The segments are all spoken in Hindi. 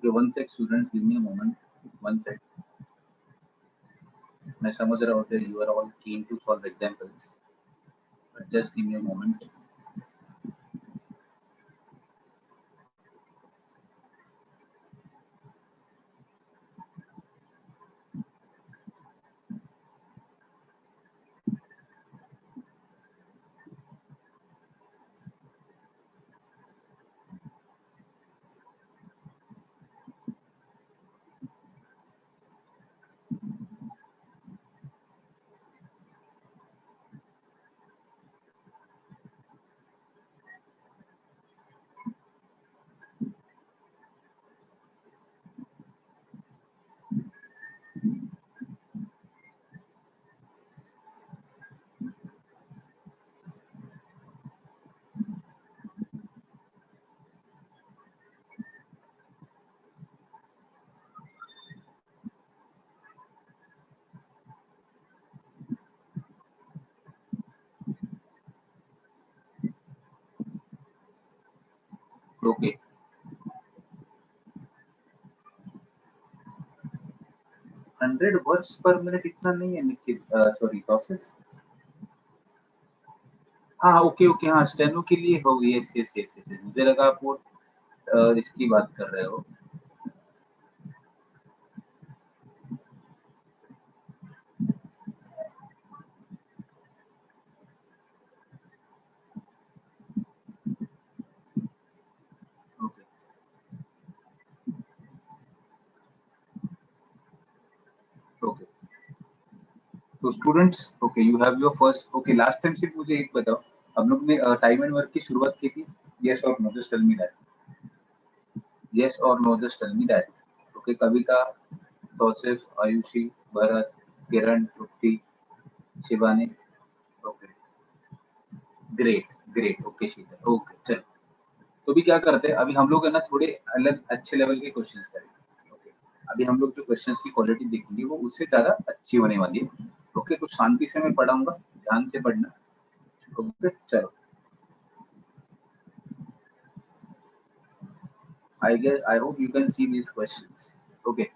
Okay, one sec, students, give me a moment. One sec. मैं समझ रहा हूँ that you are all keen to solve examples, but just give me a moment. Okay. 100 words पर मिनट इतना नहीं है निखिल, सॉरी कौशिक। हाँ ओके ओके, हाँ स्टेनो के लिए हो, यस यस यस यस, मुझे लगा आप वो इसकी बात कर रहे हो। ओके ओके, तो students okay, you have your first, okay last time सिर्फ मुझे एक बताओ, हम लोग ने टाइम एंड वर्क की शुरुआत की थी, यस और no, just tell me that, yes और no, just tell me that. Okay, Kavita, Tausif, Ayushi, Bharat, Kiran, Tripti, Shivani. Okay great great, okay Sheetal, okay चलो। तो भी क्या करते हैं, अभी हम लोग है ना थोड़े अलग अच्छे लेवल के क्वेश्चंस करेंगे। ओके, अभी हम लोग जो क्वेश्चंस की क्वालिटी देखेंगे वो उससे ज्यादा अच्छी होने वाली है। ओके, तो शांति से मैं पढ़ाऊंगा, ध्यान से पढ़ना। ओके चलो, I guess I hope you can see these questions. Okay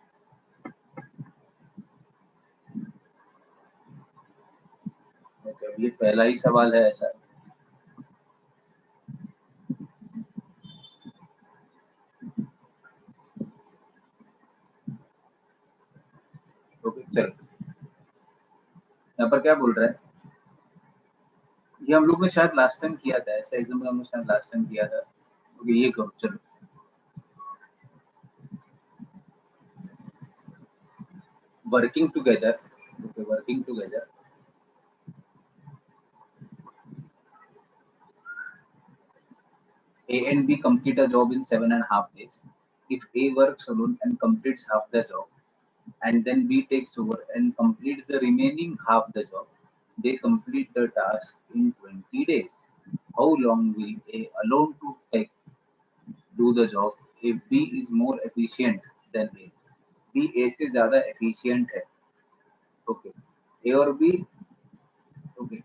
okay, ये पहला ही सवाल है ऐसा। ओके चलो, यहाँ पर क्या बोल रहा है, ये हम लोग ने शायद लास्ट टाइम किया था, ऐसा एग्जाम्पल हमने शायद लास्ट टाइम किया था। ओके ये करो चलो, working together. Okay working together, A and B complete a job in 7.5 days. If A works alone and completes half the job, and then B takes over and completes the remaining half the job, they complete the task in 20 days. How long will A alone to take do the job if B is more efficient than A? B A से ज़्यादा efficient है। Okay. A और B okay,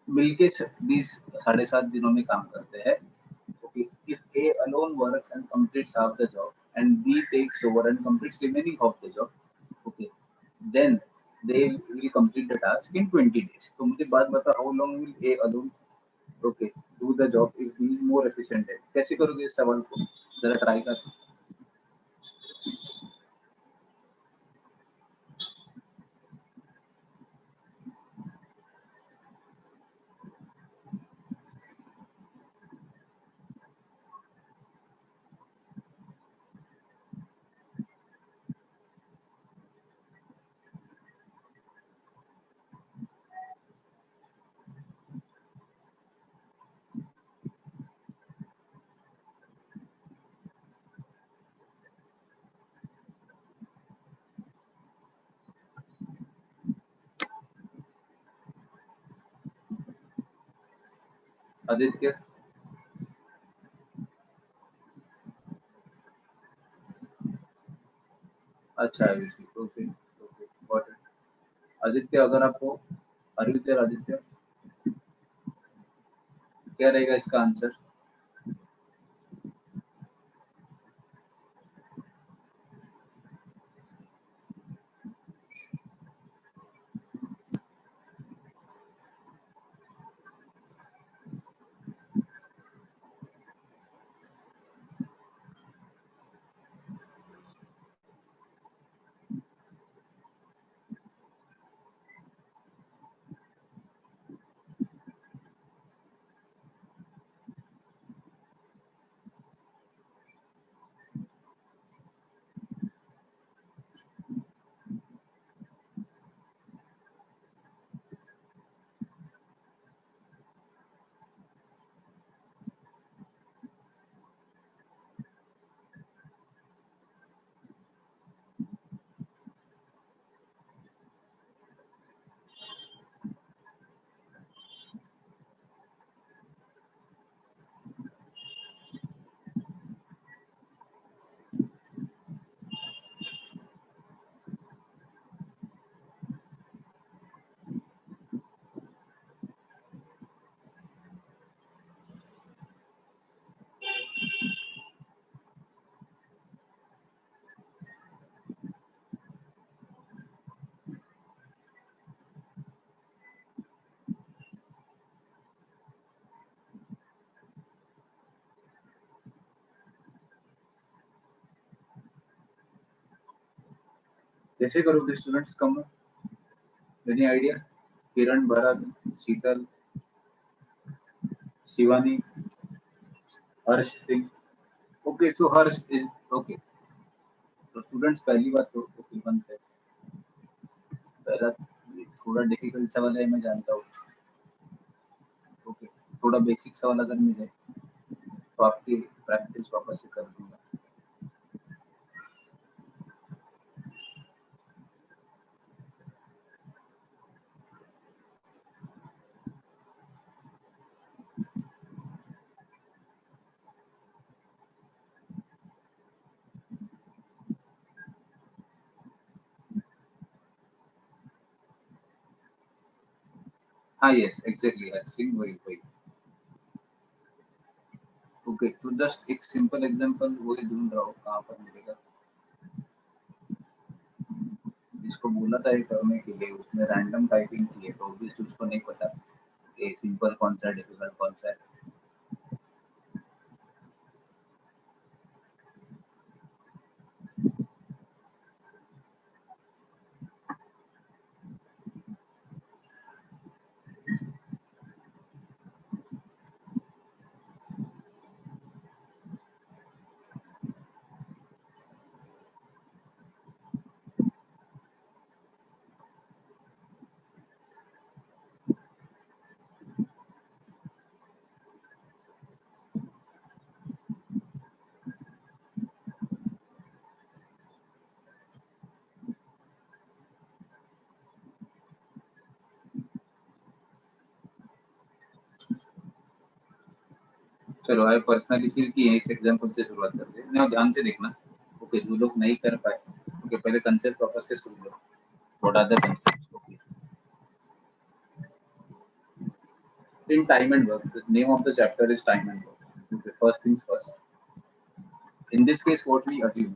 मिलके 20 साढ़े 7 दिनों में काम करते हैं। Okay, if A alone works and completes half the job, and B takes over and completes remaining half the job, okay, then they will complete the task in 20 days. तो मुझे बात बता, how long will A alone, okay, do the job if he is more efficient है? कैसे करोगे इस सवाल को, जरा ट्राई कर। आदित्य, अच्छा है, okay okay got it. Aditya अगर आपको, आदित्य आदित्य क्या रहेगा इसका आंसर? कैसे करोगे students? Come any idea? Kiran, Bharat, Sheetal, Shivani, Harsh Singh. Okay, so Harsh is okay. तो स्टूडेंट्स पहली बात तो ओके वन से पहला थोड़ा डिफिकल्ट सवाल है, मैं जानता हूँ। ओके, थोड़ा बेसिक सवाल अगर मिले तो आपकी प्रैक्टिस वापस से कर दूंगा। हाँ यस एग्जैक्टली, हर्ष सिंह वही वही। ओके, तो जस्ट एक सिंपल एग्जांपल वही ढूंढ रहा हूँ कहाँ पर मिलेगा। जिसको बोला था ये करने के लिए उसने रैंडम टाइपिंग की है, तो ऑब्वियसली उसको नहीं पता कि सिंपल कौन सा है डिफिकल्ट कौन सा है। चलो आई पर्सनली फील की इस एग्जांपल से शुरुआत करते हैं ना, ध्यान से देखना। ओके, जो लोग नहीं कर पाए ओके पहले कंसेप्ट वापस से सुन लो। What are the concepts? Okay, in time and work, the name of the chapter is time and work. Okay, first things first. In this case, what we assume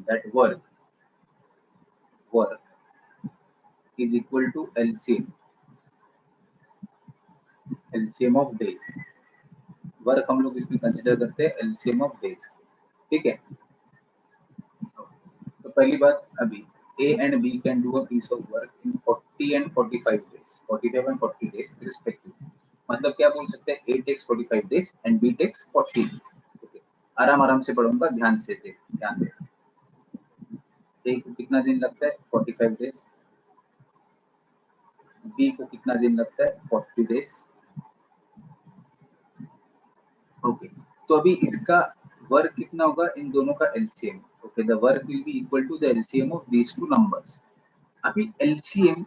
that work is equal to LCM of days. Work हम लोग इसमें कंसिडर करते हैं LCM ऑफ डेज। ठीक है, तो पहली बात अभी A and B can do a piece of work in 40 and 45 days, 45 and 40 days respectively. मतलब क्या बोल सकते हैं, A takes 45 days and B takes 40 days. Okay. आराम आराम से पढ़ूंगा, ध्यान से दे, ध्यान दे। A को कितना दिन लगता है 45 डेज, B को कितना दिन लगता है 40 डेज। ओके, तो अभी इसका वर्क कितना होगा इन दोनों का LCM. Okay, the work will be equal to the LCM of these two numbers. अभी एलसीएम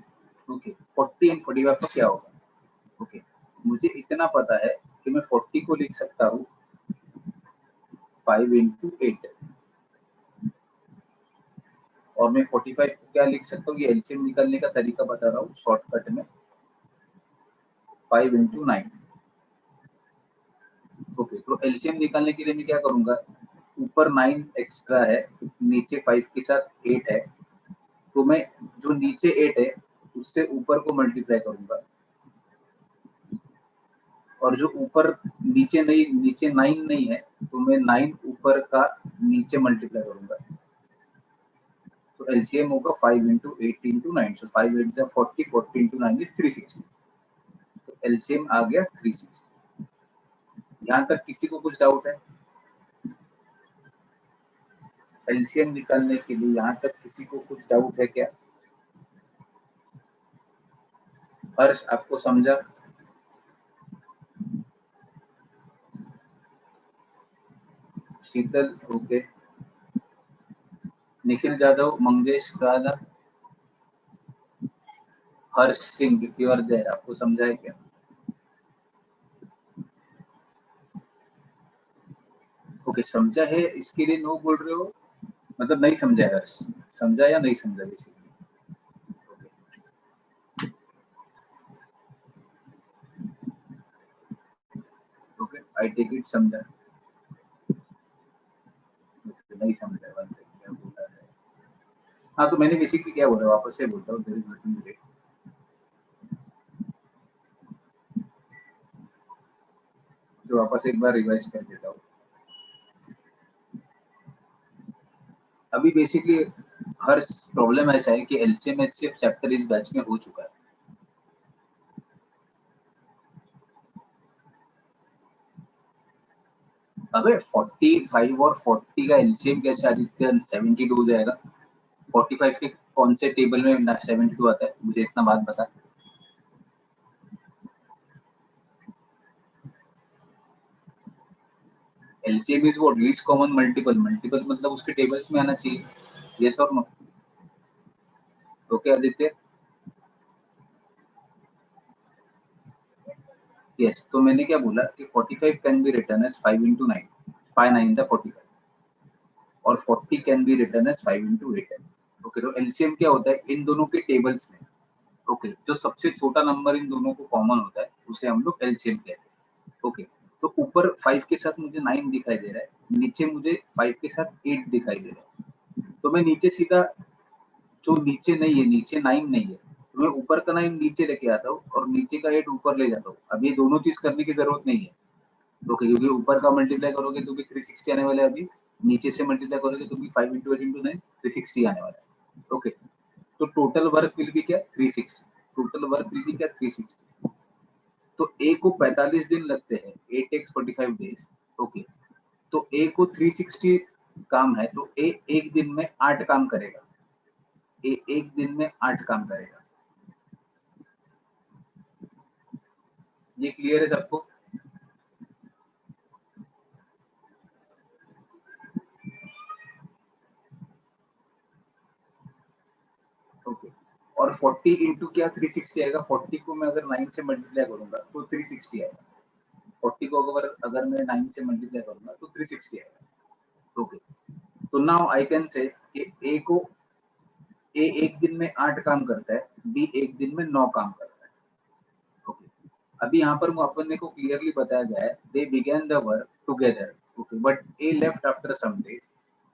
ओके 40 एंड 45 का क्या होगा? ओके, मुझे इतना पता है कि मैं 40 को लिख सकता हूँ 5 into 8 और मैं 45 को क्या लिख सकता हूँ, ये एलसीएम निकालने का तरीका बता रहा हूँ शॉर्टकट में, 5 into 9। ओके, तो एलसीएम निकालने के लिए मैं क्या करूंगा, ऊपर 9 एक्स्ट्रा है, नीचे 5 के साथ 8 है, तो मैं जो नीचे 8 है उससे ऊपर को मल्टीप्लाई करूंगा, और जो ऊपर नीचे 9 नहीं है तो मैं 9 ऊपर का नीचे मल्टीप्लाई करूंगा। तो एलसीएम होगा 5 into 8 into 9, so 5 8 जा 40, 40 into 9 is 360। तो एलसीएम आ गया 360। यहाँ तक किसी को कुछ डाउट है? एलसीएम निकालने के लिए यहाँ तक किसी को कुछ डाउट है क्या? हर्ष आपको समझा? शीतल ओके, निखिल जाधव, मंगेश काला, हर्ष सिंह प्योर देर, आपको समझा है क्या? ओके, समझा है इसके लिए नो बोल रहे हो, मतलब नहीं समझा है हर्ष, समझा या नहीं समझा basically? Okay, I take it समझा। नहीं समझा क्या बोला है? हाँ, तो मैंने बेसिकली क्या बोला, वापस से बोलता हूँ, देयर इज नथिंग ग्रेट। तो वापस एक बार रिवाइज कर देता हूँ। अभी बेसिकली हर प्रॉब्लम ऐसा है कि एलसीएम एचसीएफ चैप्टर इस बैच में हो चुका है। अबे 45 और 40 का एलसीएम कैसे आदित्य 72 हो जाएगा? 45 के कौन से टेबल में 72 आता है? मुझे इतना बात बता। LCM is what? Least common multiple. Multiple मतलब उसके टेबल्स में आना चाहिए। यस और नो? ओके आदित्य? यस। तो मैंने क्या बोला कि 45 can be written as 5 into 9, 5 9 the 45, और 40 can be written as 5 into 8। Okay, तो एलसीएम क्या होता है इन दोनों के टेबल्स में? ओके, जो सबसे छोटा नंबर इन दोनों को कॉमन होता है उसे हम लोग एलसीएम कहते हैं। ओके, तो ऊपर 5 के साथ मुझे 9 दिखाई दे रहा है, नीचे मुझे 5 के साथ 8 दिखाई दे रहा है। तो मैं नीचे सीधा, जो नीचे नहीं है, नीचे 9 नहीं है, तो मैं ऊपर का 9 नीचे लेके आता हूँ और नीचे का 8 ऊपर ले जाता हूँ। अब ये दोनों चीज करने की जरूरत नहीं है। ओके, क्योंकि ऊपर का मल्टीप्लाई करोगे तो भी 360 आने वाला है, अभी नीचे से मल्टीप्लाई करोगे तो भी 5 into 8 into 9 360 आने वाला है। ओके, तो टोटल वर्क विल बी क्या? 360। टोटल वर्क विल बी क्या? 360। तो ए को 45 दिन लगते हैं, ए टेक्स 45 डेज। ओके, तो ए को 360 काम है, तो ए एक दिन में 8 काम करेगा। ए एक दिन में 8 काम करेगा। ये क्लियर है सबको? ओके, और 40 इंटू क्या 360 आएगा? 40 को मैं अगर 9 से मल्टीप्लाई करूंगा तो 360 आएगा। 40 को अगर मैं 9 से मल्टीप्लाई करूंगा तो 360 आएगा। ओके, तो नाउ आई कैन से कि ए को, ए एक दिन में 8 काम करता है, बी एक दिन में 9 काम करता है। ओके, अभी यहाँ पर अपन को क्लियरली बताया गया है, they begin the work together. Okay, but A left after some days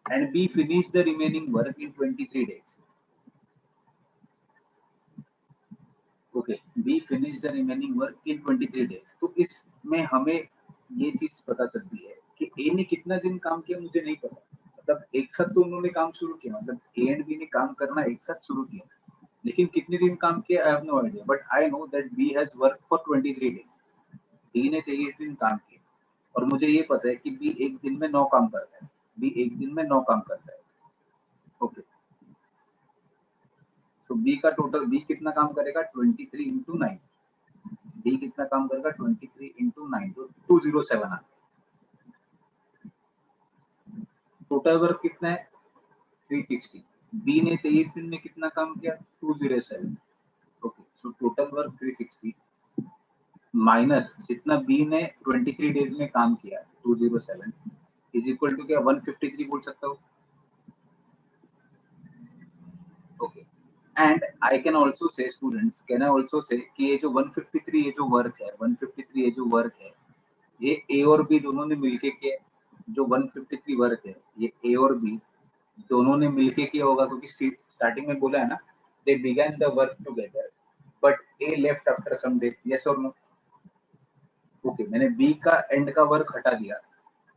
and B finish the remaining work in 23 days। Okay, B finish the remaining work in 23 days। तो इसमें हमें ये चीज पता चलती है कि ए ने कितना दिन काम किया मुझे नहीं पता। मतलब एक साथ तो उन्होंने काम शुरू किया, मतलब ए एंड बी ने काम करना एक साथ शुरू किया, लेकिन कितने दिन काम किया I have no idea, but I know that B has work for 23 days। B ने 23 दिन काम किया, और मुझे ये पता है कि बी एक दिन में 9 काम करता है। बी एक दिन में 9 काम करता है। ओके, तो बी का टोटल, बी कितना काम करेगा? 23 into 9। बी कितना काम करेगा? 23 into 9, तो 207 आ। टोटल वर्क कितना है? 360। बी ने 23 दिन में कितना काम किया? 207। Okay, so total work 360 minus जितना बी ने 23 डेज में काम किया 207 इज इक्वल टू क्या? 153 बोल सकता हूँ। Okay, and I can also say, students can I also say कि ये जो 153 ये जो वर्क है, 153 ये जो वर्क है, ये ए और बी दोनों ने मिलके किया। जो 153 वर्क है ये ए और बी दोनों ने मिलके किया होगा, क्योंकि स्टार्टिंग में बोला है ना, they began the work together but A left after some days. Yes और नो? ओके, मैंने बी का एंड का वर्क हटा दिया।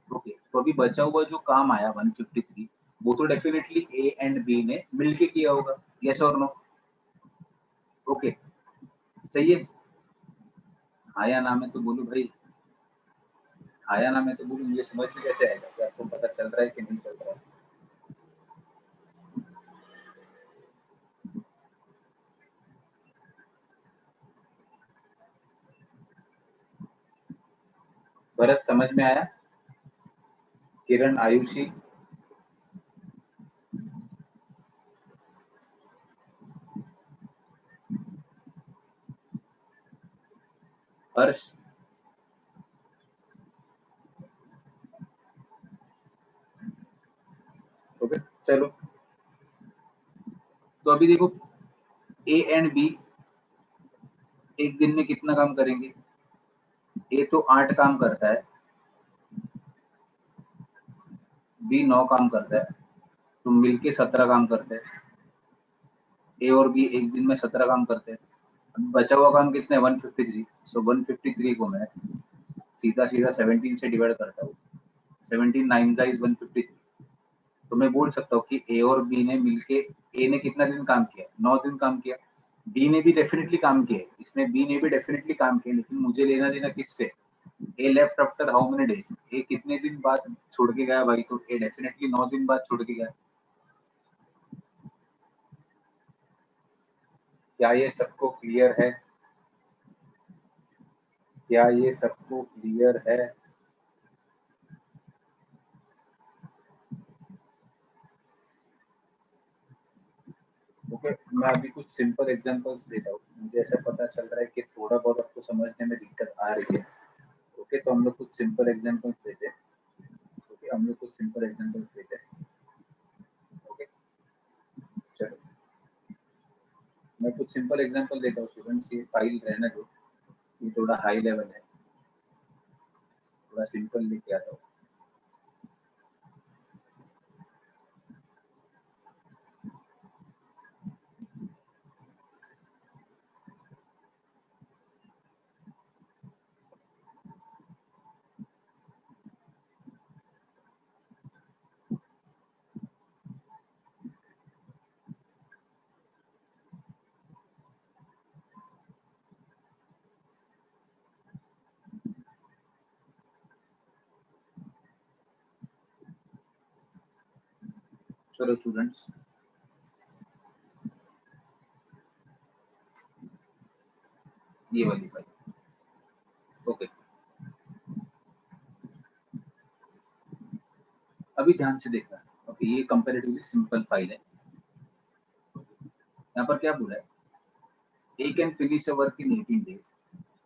ओके, तो अभी बचा हुआ जो काम आया 153, वो तो डेफिनेटली ए एंड बी ने मिलके किया होगा। यस और नो? ओके, सही है। हाँ या ना में तो बोलू भाई, हाँ या ना में तो बोलू, मुझे समझ में कैसे आएगा कि आपको पता चल रहा है कि नहीं चल रहा है? भरत समझ में आया? किरण, आयुषी, हर्ष? ओके, चलो। तो अभी देखो, ए एंड बी एक दिन में कितना काम करेंगे? ए तो 8 काम करता है, बी 9 काम करता है, तो मिलके 17 काम करते हैं। ए और बी एक दिन में 17 काम करते हैं। अब बचा हुआ काम कितना है? 153। सो 153 को मैं सीधा सीधा 17 से डिवाइड करता हूँ। 17 9 इज 153, तो मैं बोल सकता हूँ कि ए और बी ने मिलके, ए ने कितना दिन काम किया, 9 दिन काम किया। बी ने भी डेफिनेटली काम किया, इसमें बी ने भी डेफिनेटली काम किया, लेकिन मुझे लेना देना किससे, A left after how many days, A कितने दिन बाद छोड़ के गया भाई, तो ए डेफिनेटली 9 दिन बाद छोड़ के गया। क्या ये सबको क्लियर है? क्या ये सबको क्लियर है? ओके, मैं अभी कुछ सिंपल एग्जांपल्स देता हूँ, मुझे ऐसा पता चल रहा है कि थोड़ा बहुत आपको समझने में दिक्कत आ रही है। ओके, तो हम लोग कुछ सिंपल एग्जांपल्स देते हैं। ओके, हम लोग कुछ सिंपल एग्जांपल्स देते हैं। ओके, चलो मैं कुछ सिंपल एग्जांपल देता हूँ स्टूडेंट्स, ये फाइल रहना दो, ये थोड़ा हाई लेवल है, थोड़ा सिंपल लेके आता हूँ। चलो स्टूडेंट्स, ये वाली फाइल। ओके, अभी ध्यान से देखना। ओके, ये कंपैरेटिवली सिंपल फाइल है। यहाँ पर क्या बोला है, A can finish a work in 18 days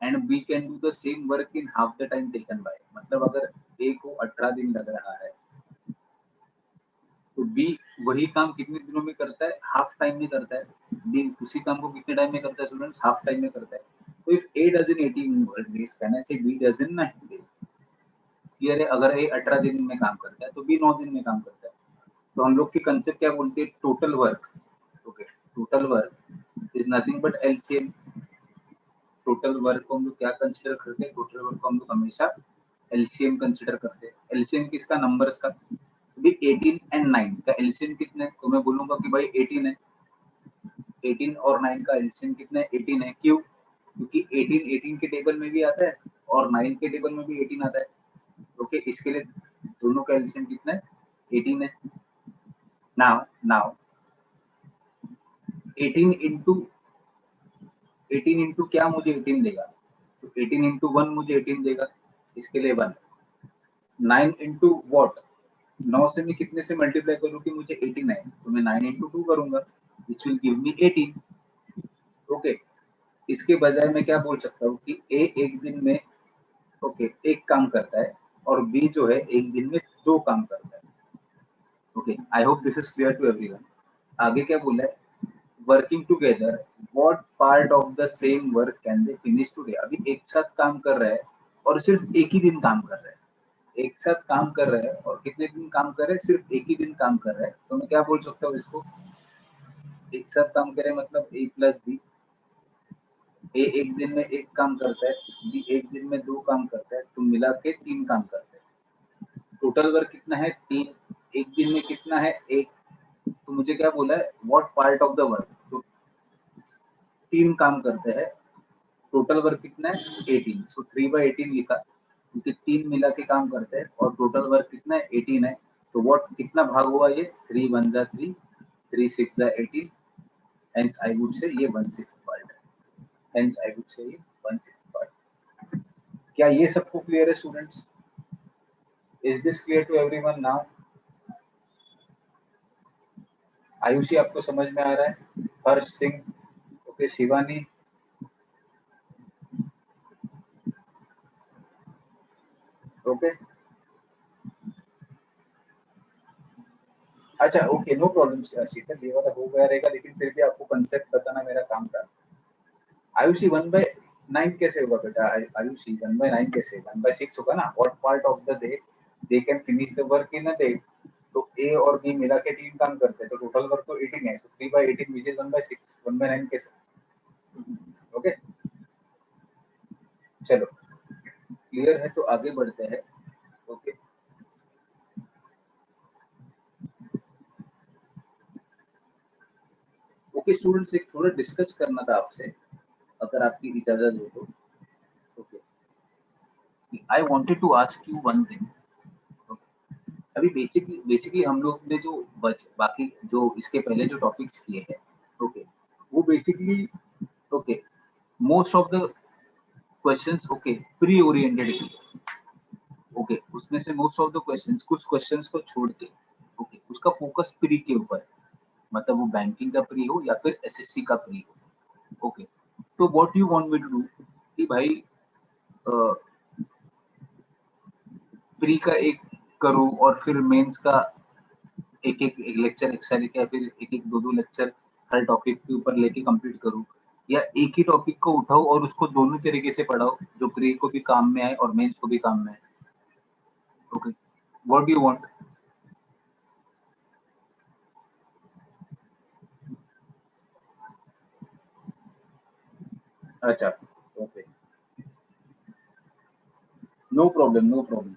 and B can do the same work in half the time taken by, मतलब अगर A को 18 दिन लग रहा है तो B वही काम कितने दिनों में करता है, हाफ टाइम में करता है। B उसी काम को कितने टाइम में करता है स्टूडेंट्स, हाफ टाइम में करता है। तो if A does in 18 days, can I say B does in 90 days? Clear है? अगर A 18 दिन में काम करता है तो B 9 दिन में काम करता है। तो हम लोग की कंसेप्ट क्या बोलते हैं, total work. Okay, total work is nothing but LCM. Total work को हम लोग क्या कंसीडर करते हैं, टोटल वर्क को हम लोग हमेशा एलसीएम कंसीडर करते हैं। एलसीएम किसका, नंबर्स का। भी 18 एंड 9 का एलसीएम कितना है, तो मैं बोलूंगा कि भाई 18 है। 18 और 9 का एलसीएम कितना है, 18 है। क्यों? क्योंकि 18 18 के टेबल में भी आता है और 9 के टेबल में भी 18 आता है। ओके, इसके लिए दोनों का एलसीएम कितना है, 18 है। नाउ 18 इंटू 18 इंटू क्या मुझे 18 देगा, तो 18 इंटू 1 मुझे 18 देगा, इसके लिए 1। 9 इंटू वॉट, 9 से मैं कितने से मल्टीप्लाई करूँ कि मुझे 18 है, तो मैं 9 इंटू 2 करूंगा, which will give me 18। Okay, इसके बजाय मैं क्या बोल सकता हूँ कि ए एक दिन में, ओके, एक काम करता है और बी जो है एक दिन में 2 काम करता है। Okay, I hope this is clear to everyone. आगे क्या बोला है, working together what part of the same work can they finish today. अभी एक साथ काम कर रहा है और सिर्फ एक ही दिन काम कर रहा है, एक साथ काम कर रहे हैं और कितने दिन काम कर रहे हैं, सिर्फ एक ही दिन काम कर रहे हैं। तो मैं क्या बोल सकता हूँ इसको, एक साथ काम करे मतलब ए प्लस बी। ए एक दिन में एक काम करता है, बी एक दिन में 2 काम करता है, तो मिला के 3 काम करते हैं। टोटल वर्क कितना है, 3। एक दिन में कितना है, एक। तो मुझे क्या बोला है, what part of the work, तो 3 काम करते हैं। टोटल वर्क कितना है, 18। सो 3/18 लिखा, क्योंकि 3 मिला के काम करते हैं और टोटल वर्क कितना है, 18 है। तो व्हाट कितना भाग हुआ ये, 3 1 जा 3, 3 6 जा 18। हेंस आई वुड से ये 1/6 पार्ट है। हेंस आई वुड से ये 1/6 पार्ट। क्या ये सबको क्लियर है students? Is this clear to everyone now? Ayushi आपको समझ में आ रहा है? Harsh Singh, okay, Shivani, okay. अच्छा, ओके, नो प्रॉब्लम शीतल, ये वाला हो गया रहेगा, लेकिन फिर भी आपको कंसेप्ट बताना मेरा काम था। आयुषी 1/9 कैसे होगा बेटा, आयुषी 1/9 कैसे, 1/6 होगा ना। What part of the day they can finish the work in a day. तो ए और बी मिला के 3 काम करते हैं, तो टोटल वर्क तो 18 है, तो 3/18 विच इज 1/6, 1/9 कैसे। ओके, चलो क्लियर है, तो आगे बढ़ते हैं। ओके, ओके स्टूडेंट्स, एक थोड़ा डिस्कस करना था आपसे, अगर आपकी इजाजत हो तो। Okay, I wanted to ask you one thing. अभी बेसिकली हम लोग ने जो बाकी जो इसके पहले जो टॉपिक्स किए हैं, ओके, वो basically okay most of the questions okay pre oriented किए। ओके, उसमें से मोस्ट ऑफ द क्वेश्चंस, कुछ क्वेश्चंस को छोड़ के ओके उसका फोकस प्री के ऊपर है, मतलब वो बैंकिंग का प्री हो या फिर एसएससी का प्री हो। ओके, तो what you want me to do कि भाई प्री का एक करूं और फिर मेंस का एक लेक्चर एक्स्ट्रा लेके, या फिर एक दो लेक्चर हर टॉपिक के ऊपर लेके कंप्लीट करूं, या एक ही टॉपिक को उठाओ और उसको दोनों तरीके से पढ़ाओ, जो प्री को भी काम में आए और मेंस को भी काम में आए। Okay, what do you want? अच्छा, okay, no problem, no problem,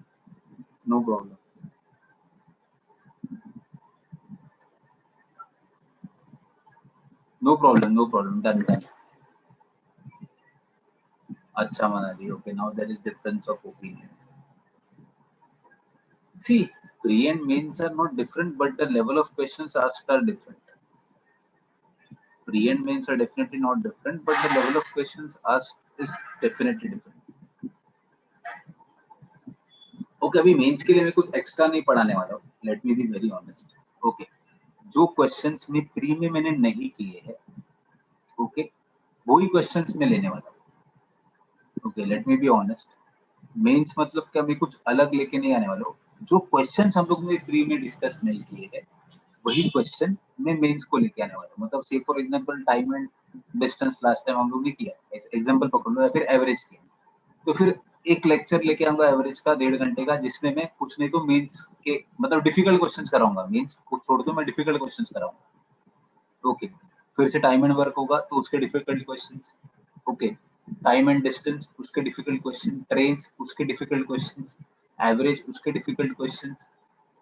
no problem, no problem, no problem, done done. अच्छा Manali, okay, now there is difference of opinion. See, pre and mains are not different, but the level of questions asked are different. Pre and mains are definitely not different, but the level of questions asked is definitely different. Okay, अभी मेंस के लिए मैं कुछ एक्स्ट्रा नहीं पढ़ाने वाला हूँ, late me be very honest. Okay, जो क्वेश्चंस में प्री में मैंने नहीं किए हैं, ओके, वही क्वेश्चंस में लेने वाला हूँ। Okay, let me be honest. Mains मतलब कि अभी कुछ अलग लेके नहीं आने वाला हूँ। जो क्वेश्चंस हम लोग ने प्री में डिस्कस नहीं किए हैं, वही क्वेश्चन मैं मेंस को लेके आने वाला हूँ। मतलब से for example time and distance last time हम लोग ने किया, एग्जांपल पकड़ लो, या फिर एवरेज किया, तो फिर एक लेक्चर लेके आऊंगा एवरेज का 1.5 घंटे का, जिसमें मैं कुछ नहीं तो मेंस के मतलब डिफिकल्ट क्वेश्चंस कराऊंगा। मेंस को छोड़ दो, मैं डिफिकल्ट क्वेश्चंस कराऊंगा। ओके, फिर से टाइम एंड वर्क होगा तो उसके difficult questions. Okay, time and distance उसके डिफिकल्ट क्वेश्चन, ट्रेन्स उसके डिफिकल्ट क्वेश्चंस, एवरेज उसके difficult questions,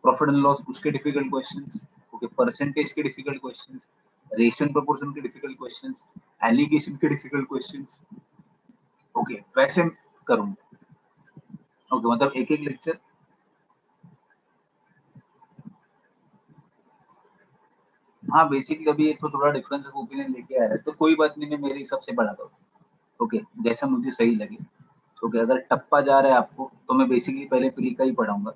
profit and loss उसके डिफिकल्ट क्वेश्चंस, ओके, परसेंटेज के डिफिकल्ट क्वेश्चंस, रेशियो प्रोपोर्शन के डिफिकल्ट क्वेश्चंस, एलिगेशन के डिफिकल्ट क्वेश्चंस। ओके, वैसे करूंगा। ओके, मतलब एक एक लेक्चर। हाँ, बेसिकली अभी ये तो थोड़ा डिफरेंस ऑफ ओपिनियन लेके आ रहा है, तो कोई बात नहीं, मैं मेरे हिसाब से बढ़ा दूँ। ओके, जैसा मुझे सही लगे। ओके, अगर टप्पा जा रहा है आपको, तो मैं बेसिकली पहले प्री का ही पढ़ाऊंगा।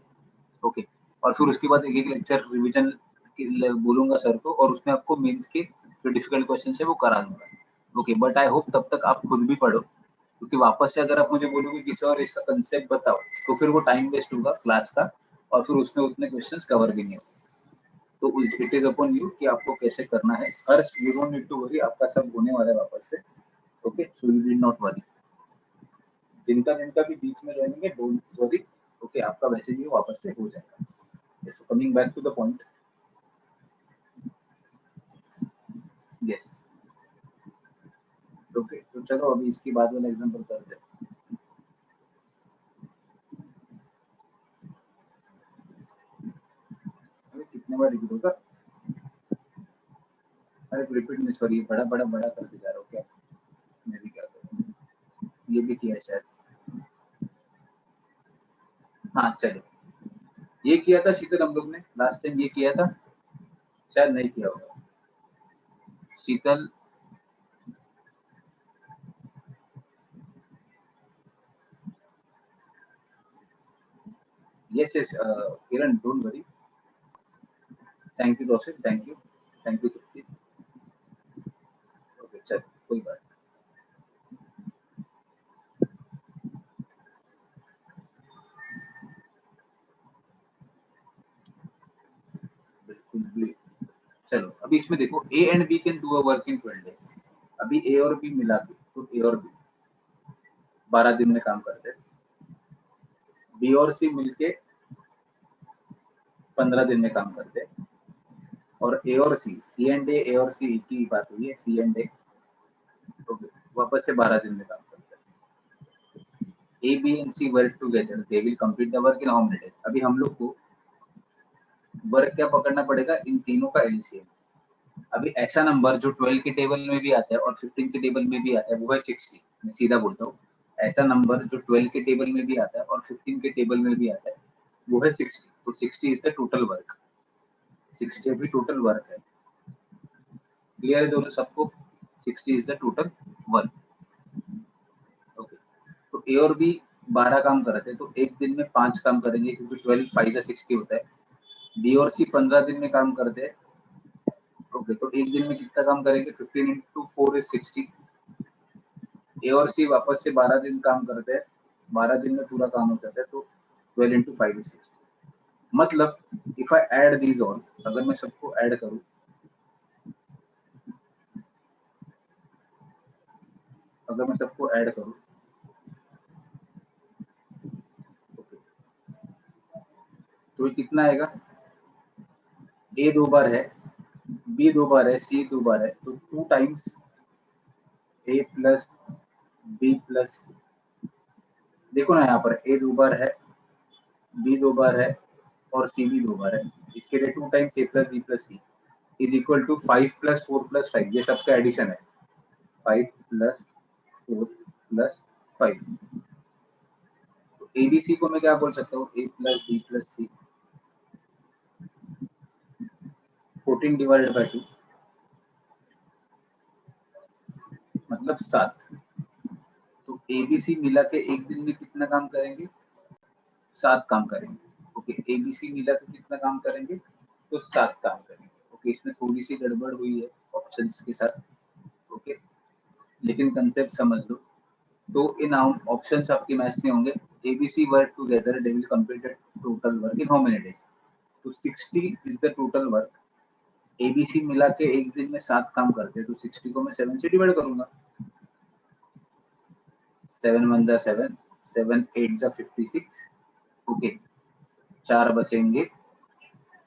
ओके, और फिर उसके बाद एक एक लेक्चर रिवीजन बोलूंगा सर को, और उसमें आपको मेंस के जो डिफिकल्ट क्वेश्चन है वो करा दूंगा। ओके, बट आई होप तब तक आप खुद भी पढ़ो, क्योंकि वापस से अगर आप मुझे बोलोगे कि सर इसका कंसेप्ट बताओ, तो फिर वो टाइम वेस्ट होगा क्लास का, और फिर उसमें उतने क्वेश्चंस कवर भी नहीं होंगे। तो इट इज अपॉन यू कि आपको कैसे करना है। Harsh, you don't need to worry, आपका सब होने वाला है वापस से। Okay, so you need not worry. जिनका जिनका भी बीच में रहेंगे, डोंट वरी। ओके, आपका वैसे भी वापस से हो जाएगा। So coming back to the point, yes, okay, तो चलो अभी इसके बाद वाला एग्जांपल करते हैं। अरे कितने बार रिपीट होगा? अरे रिपीट नहीं, सॉरी, बड़ा बड़ा बड़ा करके जा रहा हूँ क्या? मैं भी क्या करूँ, ये भी किया है शायद। हाँ चलो, ये किया था शीतल हम लोग ने लास्ट टाइम, ये किया था, शायद नहीं किया होगा Sheetal. Yes yes, Kiran, don't worry. Thank you Kaushik, thank you, thank you Tripti. Okay चल, कोई बात नहीं, बिल्कुल भी। चलो अभी इसमें देखो, A and B can do a work in 12 days. अभी ए और बी मिला के, तो ए और बी 12 दिन में काम करते हैं, बी और सी मिलके 15 दिन में काम करते हैं, और ए और सी एंड ए और सी की बात हुई है, सी एंड ए, तो वापस से 12 दिन में काम करते हैं। A B and C work together, they will complete the work in how many days. अभी हम लोग को वर्क क्या पकड़ना पड़ेगा, इन तीनों का एलसीएम। अभी ऐसा नंबर जो 12 के टेबल में भी आता है और 15 के टेबल में भी आता है वो है 60। मैं सीधा बोलता हूँ, ऐसा नंबर जो 12 के टेबल में भी आता है और 15 के टेबल में भी आता है वो है 60। तो 60 इज द टोटल वर्क, 60 अभी टोटल वर्क है। क्लियर है दोनों सबको? 60 is the total work. Okay, तो ए और बी 12 काम करते हैं तो एक दिन में 5 काम करेंगे क्योंकि 12 5 60 होता है। बी और सी 15 दिन में काम करते हैं। ओके, तो एक दिन में कितना काम करेंगे? 15 into 4 is 60। ए और सी वापस से 12 दिन काम करते हैं, 12 दिन में पूरा काम हो जाता है, तो 12 into 5 is 60। मतलब if I add these all, अगर मैं सबको ऐड करूं, अगर मैं सबको ऐड करूं, तो ये कितना आएगा? ए 2 बार है, बी 2 बार है, सी 2 बार है, तो 2 times A plus B plus, देखो ना यहाँ पर ए 2 बार है, बी 2 बार है और सी भी 2 बार है। इसके लिए 2 times A plus B plus C is equal to 5 plus 4 plus 5, ये सबका एडिशन है। 5 प्लस 4 प्लस 5, तो एबीसी को मैं क्या बोल सकता हूँ? A plus B plus C, 14 divided by 2 मतलब 7। तो एबीसी मिला के एक दिन में कितना काम करेंगे? 7 काम करेंगे। ओके, एबीसी मिला के कितना काम करेंगे? तो 7 काम करेंगे। ओके, इसमें थोड़ी सी गड़बड़ हुई है ऑप्शंस के साथ। ओके, लेकिन कंसेप्ट समझ लो। तो इन ऑप्शंस आपके मैच नहीं होंगे। ABC work together they will complete total work in how many days? तो 60 is the total work. ABC मिला के एक दिन में 7 काम करते हैं, तो 60 को मैं 7 से डिवाइड करूंगा। 7 1 जा 7, 7 8 जा 56। ओके, 4 बचेंगे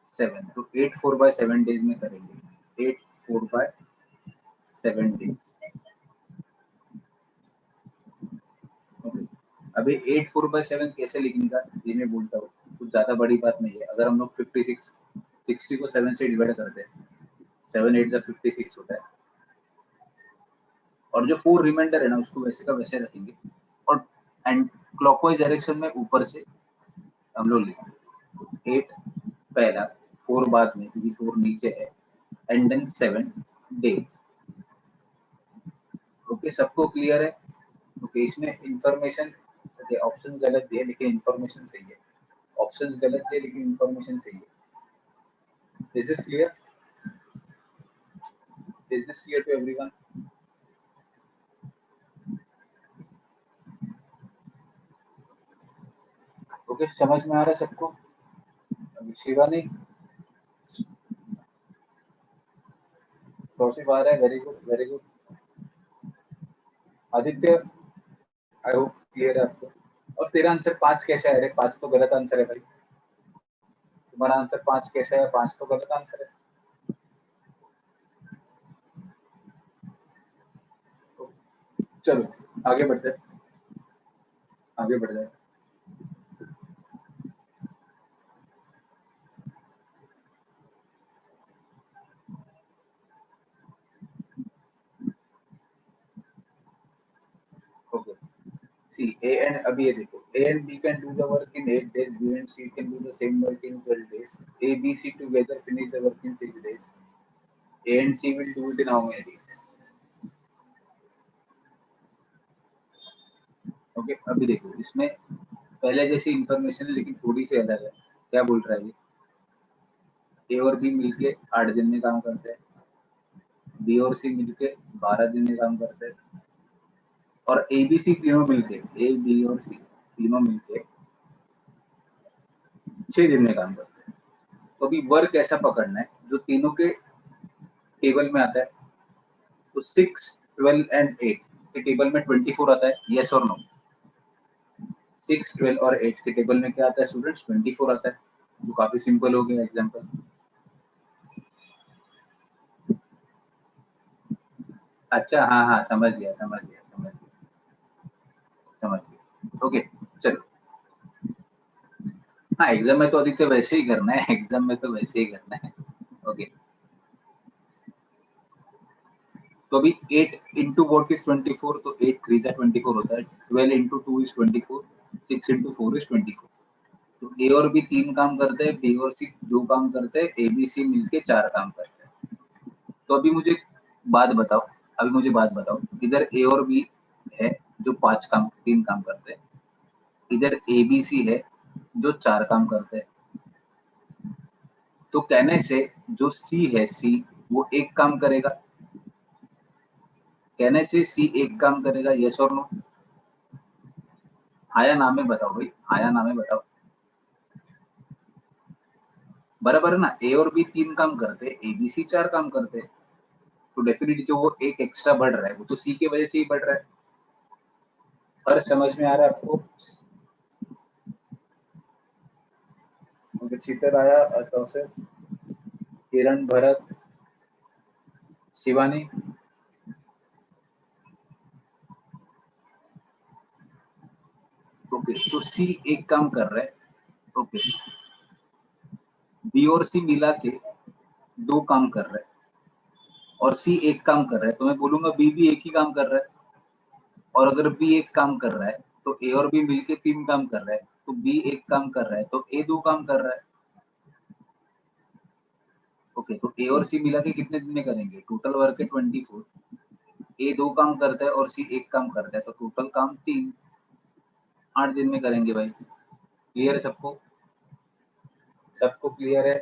7, तो 8 4 बाय 7 डेज में करेंगे। 8 4 बाय 7 डेज। ओके, अभी 8 4 बाय 7 कैसे लिखने का ये मैं बोलता हूँ, कुछ ज्यादा बड़ी बात नहीं है। अगर हम लोग 56 60 को 7 से डिवाइड करते हैं, 7 8 जा 56 होता है, और जो 4 रिमाइंडर है ना उसको वैसे का वैसे रखेंगे, और एंड क्लॉकवाइज डायरेक्शन में ऊपर से हम लोग लिखेंगे। 8 पहला, 4 बाद में क्योंकि 4 नीचे है, एंड देन 7 डेज। ओके, सबको क्लियर है? ओके, इसमें इंफॉर्मेशन, ऑप्शन गलत दिए लेकिन इंफॉर्मेशन सही है। ऑप्शंस गलत है लेकिन इंफॉर्मेशन सही है। This is clear? Is this clear to everyone? Okay, समझ में आ रहा है सबको? शिवानी, कौशिक आ रहा है? Very good very good. Aditya, I hope clear है आपको। और तेरा आंसर 5 कैसे है? 5 तो गलत आंसर है भाई। तुम्हारा आंसर 5 कैसे है? 5 तो गलत आंसर है। चलो आगे बढ़ते हैं, आगे बढ़ जाए। ओके, सी ए एंड, अभी ये देखो, A and B can do the work in 8 days, B and C can do the same work in 12 days, A B C together finish the work in 6 days, A and C will do it in how many days? Okay, अभी देखो इसमें पहले जैसी इंफॉर्मेशन है लेकिन थोड़ी सी अलग है। क्या बोल रहा है ये? ए और बी मिलके 8 दिन में काम करते हैं, बी और सी मिलके 12 दिन में काम करते हैं, और ए बी सी तीनों मिलके, ए बी और सी तीनों मिलके 6 दिन में काम करते हैं। तो अभी वर्क ऐसा पकड़ना है जो तीनों के टेबल में आता है। तो 6 12 एंड 8 के टेबल में 24 आता है, यस और नो? 6 12 और 8 के टेबल में क्या आता है स्टूडेंट्स? 24 आता है। जो काफी सिंपल हो गया एग्जांपल। अच्छा, हाँ हाँ, समझ गया समझ गया समझ गया समझ गया। ओके, चलो। हाँ, एग्जाम में तो अधिकतर वैसे ही करना है, एग्जाम में तो वैसे ही करना है। ओके, तो अभी 8 इंटू वॉट इज 24, तो 8 3 जा 24 होता है, 12 इंटू 2 इज 24, 6 इंटू 4 इज 24। तो ए और बी 3 काम करते हैं, बी और सी 2 काम करते हैं, ए बी सी मिलके 4 काम करते हैं। तो अभी मुझे बात बताओ, इधर ए और बी है जो 3 काम करते हैं, इधर ए बी सी है जो 4 काम करते हैं। तो कहने से जो सी है, सी वो एक काम करेगा, कहने से सी एक काम करेगा, यस और नो? आया नाम में बताओ भाई, आया नाम में बताओ, बराबर है ना? ए और बी 3 काम करते हैं, ए बी सी 4 काम करते हैं, तो डेफिनेटली जो वो एक एक्स्ट्रा बढ़ रहा है वो तो सी की वजह से ही बढ़ रहा है। और समझ में आ रहा है आपको? शीतल आया, अतः से किरण, भरत, शिवानी, ओके। तो सी एक काम कर रहा है, ओके, बी और सी मिला के 2 काम कर रहा है और सी एक काम कर रहा है, तो मैं बोलूंगा बी भी एक ही काम कर रहा है। और अगर बी एक काम कर रहा है तो ए और बी मिलके 3 काम कर रहा है, तो बी एक काम कर रहा है तो ए 2 काम कर रहा है। ओके, तो ए और सी मिला के कितने दिन में करेंगे? टोटल वर्क है 24, ए 2 काम करता है और सी एक काम करता है, तो टोटल काम 3, 8 दिन में करेंगे भाई। क्लियर है सबको? सबको क्लियर है?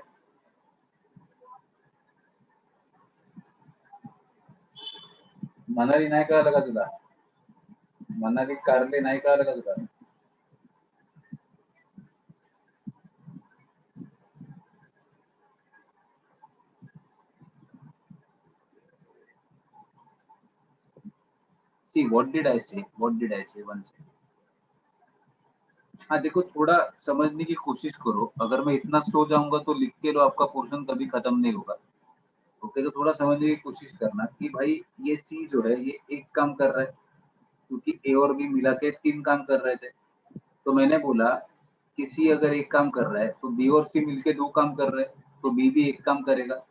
मनाली नाही कळालं का तुला? मनाली कारले नाही कळालं का तुला? सी व्हाट डिड आई से, वन से। हाँ देखो, थोड़ा समझने की कोशिश करो, अगर मैं इतना स्लो जाऊंगा तो लिख के लो, आपका पोर्शन कभी खत्म नहीं होगा। ओके, तो थोड़ा समझने की कोशिश करना कि भाई ये सी जो है ये एक काम कर रहा है, क्योंकि ए और बी मिला के 3 काम कर रहे थे। तो मैंने बोला कि सी अगर एक काम कर रहा है तो बी और सी मिलके 2 काम कर रहे हैं, तो बी भी एक काम करेगा।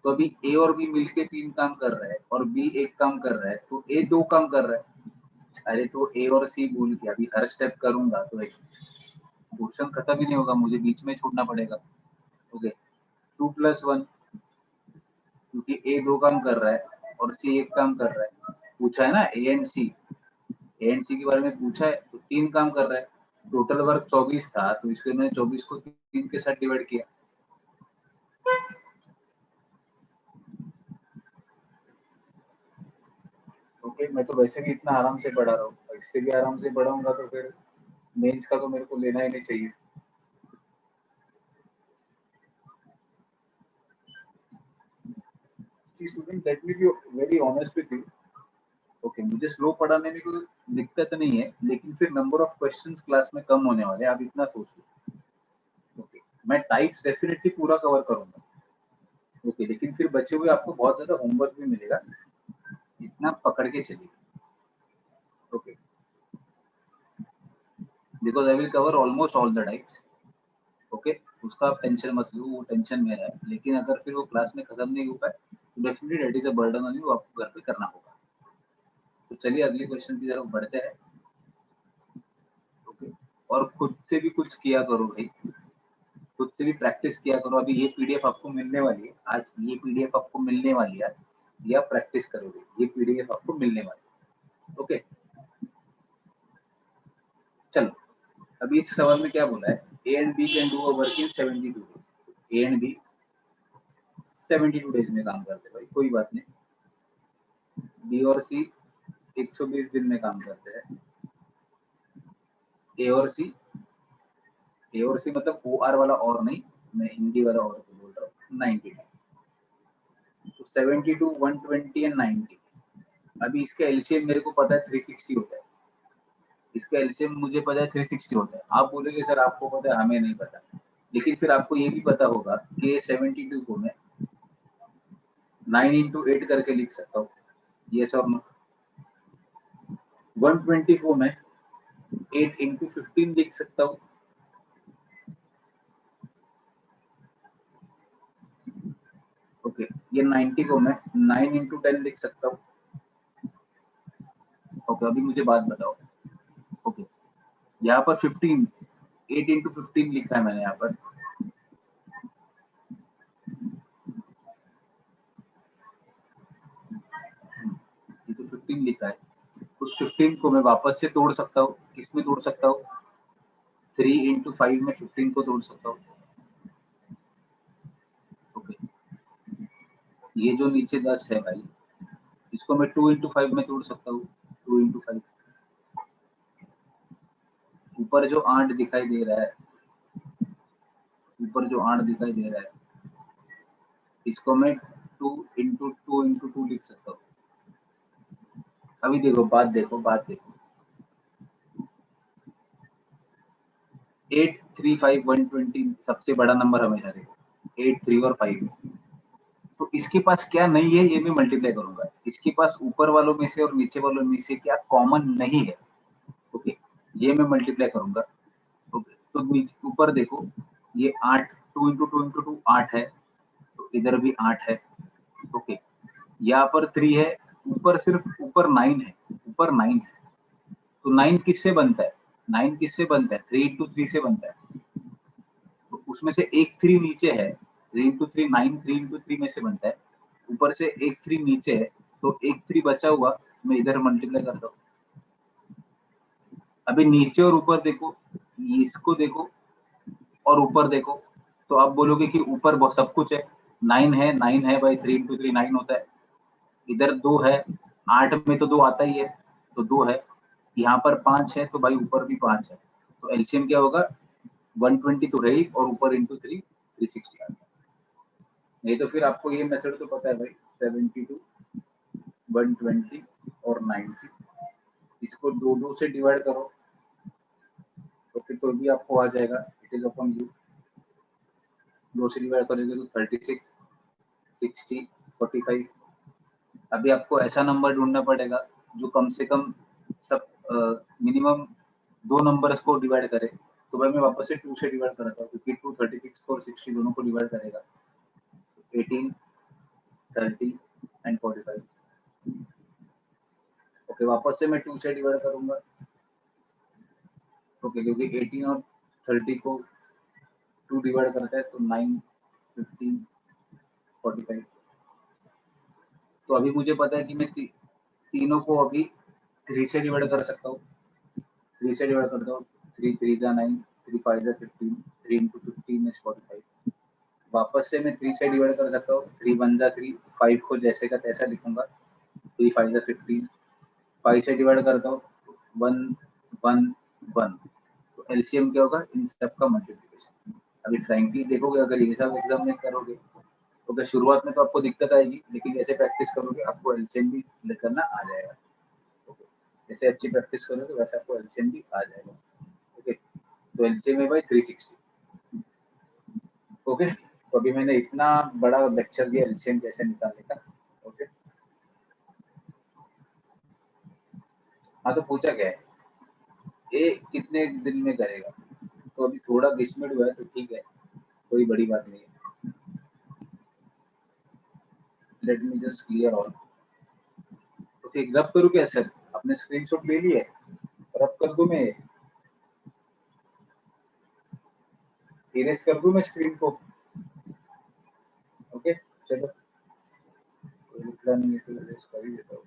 तो अभी ए और बी मिलके 3 काम कर रहा है और बी एक काम कर रहा है, तो ए 2 काम कर रहा है। अरे तो ए और सी बोल के अभी हर स्टेप करूंगा तो एक पोर्शन खत्म ही नहीं होगा, मुझे बीच में छोड़ना पड़ेगा। ओके, 2+1, क्योंकि ए 2 काम कर रहा है और सी एक काम कर रहा है। पूछा है ना ए एंड सी, ए एंड सी के बारे में पूछा है, तो 3 काम कर रहा है। टोटल वर्क 24 था, तो इसलिए मैंने 24 को 3 के साथ डिवाइड किया। ओके, मैं तो वैसे भी इतना आराम से पढ़ा रहा हूँ, इससे भी आराम से पढ़ाऊंगा तो फिर मेंस का तो मेरे को लेना ही नहीं चाहिए। See student, let me be very honest with you. Okay, मुझे स्लो पढ़ाने में कोई दिक्कत नहीं है, लेकिन फिर नंबर ऑफ क्वेश्चंस क्लास में कम होने वाले हैं, आप इतना सोच लो। ओके, मैं टाइप्स डेफिनेटली पूरा कवर करूंगा। ओके, लेकिन फिर बचे हुए आपको बहुत ज्यादा होमवर्क भी मिलेगा, इतना पकड़ के चलिए। Okay, because I will cover almost all the types. Okay, उसका आप टेंशन मत लो, वो टेंशन मेरा है, लेकिन अगर फिर वो क्लास में खत्म नहीं हो पाए तो definitely that is a burden on you, आपको घर पे करना होगा। तो चलिए अगले क्वेश्चन की तरफ बढ़ते हैं। ओके, और खुद से भी कुछ किया करो भाई, खुद से भी प्रैक्टिस किया करो। अभी ये पीडीएफ आपको मिलने वाली है आज, ये पीडीएफ आपको मिलने वाली है आज, ये आप प्रैक्टिस करोगे, ये पीडीएफ आपको मिलने वाली है। ओके, चलो अभी इस सवाल में क्या बोला है, A and B can do a work in 72 days. A and B 72 days में काम करते हैं भाई, कोई बात नहीं। बी और सी 120 दिन में काम करते हैं। ए और सी, ए और सी मतलब ओ आर वाला और नहीं, मैं हिंदी वाला और को बोल रहा हूँ, 90 डेज। तो 72, 120 एंड 90। अभी इसका एलसीएम मेरे को पता है 360 होता है, इसका एलसीएम मुझे पता है 360 होता है। आप बोलोगे सर आपको पता है, हमें नहीं पता, लेकिन फिर आपको ये भी पता होगा कि 72 को मैं 9 इंटू 8 करके लिख सकता हूँ, यस और नो? 120 को मैं 8 इंटू 15 लिख सकता हूँ। ओके, ये 90 को मैं 9 इंटू 10 लिख सकता हूँ। ओके, अभी मुझे बात बताओ। ओके, यहाँ पर 15 8 इंटू 15 लिखा है मैंने यहाँ पर। ये तो 15 लिखा है, उस 15 को मैं वापस से तोड़ सकता हूँ। किसमें तोड़ सकता हूँ? 3 इंटू 5 में 15 को तोड़ सकता हूँ। ओके, ये जो नीचे 10 है भाई, इसको मैं 2 इंटू 5 में तोड़ सकता हूँ। 2 इंटू 5, ऊपर जो 8 दिखाई दे रहा है, ऊपर जो 8 दिखाई दे रहा है, इसको मैं 2 इंटू 2 लिख सकता हूँ। अभी देखो, बात देखो। 8 3 5 120 सबसे बड़ा नंबर हमेशा देखो। 8 3 और 5 तो इसके पास क्या नहीं है, ये मैं मल्टीप्लाई करूंगा। इसके पास ऊपर वालों में से और नीचे वालों में से क्या कॉमन नहीं है। ओके, ये मैं मल्टीप्लाई करूंगा। ओके, तो नीचे ऊपर देखो, ये 8 2 इंटू 2 8 है, तो इधर भी 8 है। ओके, यहाँ पर 3 है, ऊपर सिर्फ ऊपर 9 है, ऊपर 9 है। तो 9 किससे बनता है? 9 किससे बनता है? 3 इंटू 3 से बनता है। तो उसमें से एक 3 नीचे है। 3 इंटू 3 9, 3 इंटू 3 में से बनता है। ऊपर से एक 3 नीचे है, तो एक 3 बचा हुआ मैं इधर मल्टीप्लाई करता हूँ। अभी नीचे और ऊपर देखो, इसको देखो और ऊपर देखो, तो आप बोलोगे कि ऊपर बहुत सब कुछ है। 9 है भाई, 3 इंटू 3 9 होता है। इधर 2 है, 8 में तो 2 आता ही है, तो 2 है। यहाँ पर 5 है, तो भाई ऊपर भी 5 है। तो एलसीएम क्या होगा? 120 तो है ही, और ऊपर इंटू 3 360 आ गया। नहीं तो फिर आपको ये मेथड तो पता है भाई, 72 120 और 90, इसको दो दो से डिवाइड करो, तो फिर तो भी आपको आ जाएगा। It is upon you. 2 से डिवाइड करोगे तो 36 60 45। अभी आपको ऐसा नंबर ढूंढना पड़ेगा जो कम से कम सब मिनिमम 2 नंबर्स को डिवाइड करे। तो भाई मैं वापस से 2 से डिवाइड करता हूँ, क्योंकि 2 36 को और 60 दोनों को डिवाइड करेगा। 18 30 एंड 45। ओके, वापस से मैं 2 से डिवाइड करूंगा। ओके, क्योंकि 18 और 30 को 2 डिवाइड करता है, तो 9 15 45। तो अभी मुझे पता है कि मैं तीनों को अभी 3 से डिवाइड कर सकता हूँ। 3 से डिवाइड करता हूँ, 3 3 जा 9, 3 5 जा 15, 3 इंटू 15 इज 45। वापस से मैं 3 से डिवाइड कर सकता हूँ, 3 1 जा 3, 5 को जैसे का तैसा लिखूंगा, 3 5 जा 15। 5 से डिवाइड करता हूँ, 1 1 1। तो एलसीएम क्या होगा? इन सब का मल्टीप्लिकेशन। अभी फ्रैंकली देखोगे, अगर ये सब एग्जाम में करोगे तो क्या शुरुआत में तो आपको दिक्कत आएगी, लेकिन जैसे प्रैक्टिस करोगे आपको एलसीएम भी करना आ जाएगा। ओके, जैसे अच्छी प्रैक्टिस करोगे वैसे आपको एलसीएम भी आ जाएगा। ओके, तो एलसीएम है भाई 360। ओके, तो अभी मैंने इतना बड़ा लेक्चर दिया एलसीएम कैसे निकालने का। ओके, हाँ तो पूछा क्या है, ये कितने दिन में करेगा? तो अभी थोड़ा डिसमिड हुआ है, तो ठीक है, कोई बड़ी बात नहीं है। Let me just clear all. Okay, रब करूँ क्या सर? आपने स्क्रीनशॉट ले लिया है? रब कर दूं मैं? इरेज कर दूं मैं स्क्रीन को? ओके, चलो, कोई लिखना नहीं है तो इरेज कर ही देता हूँ।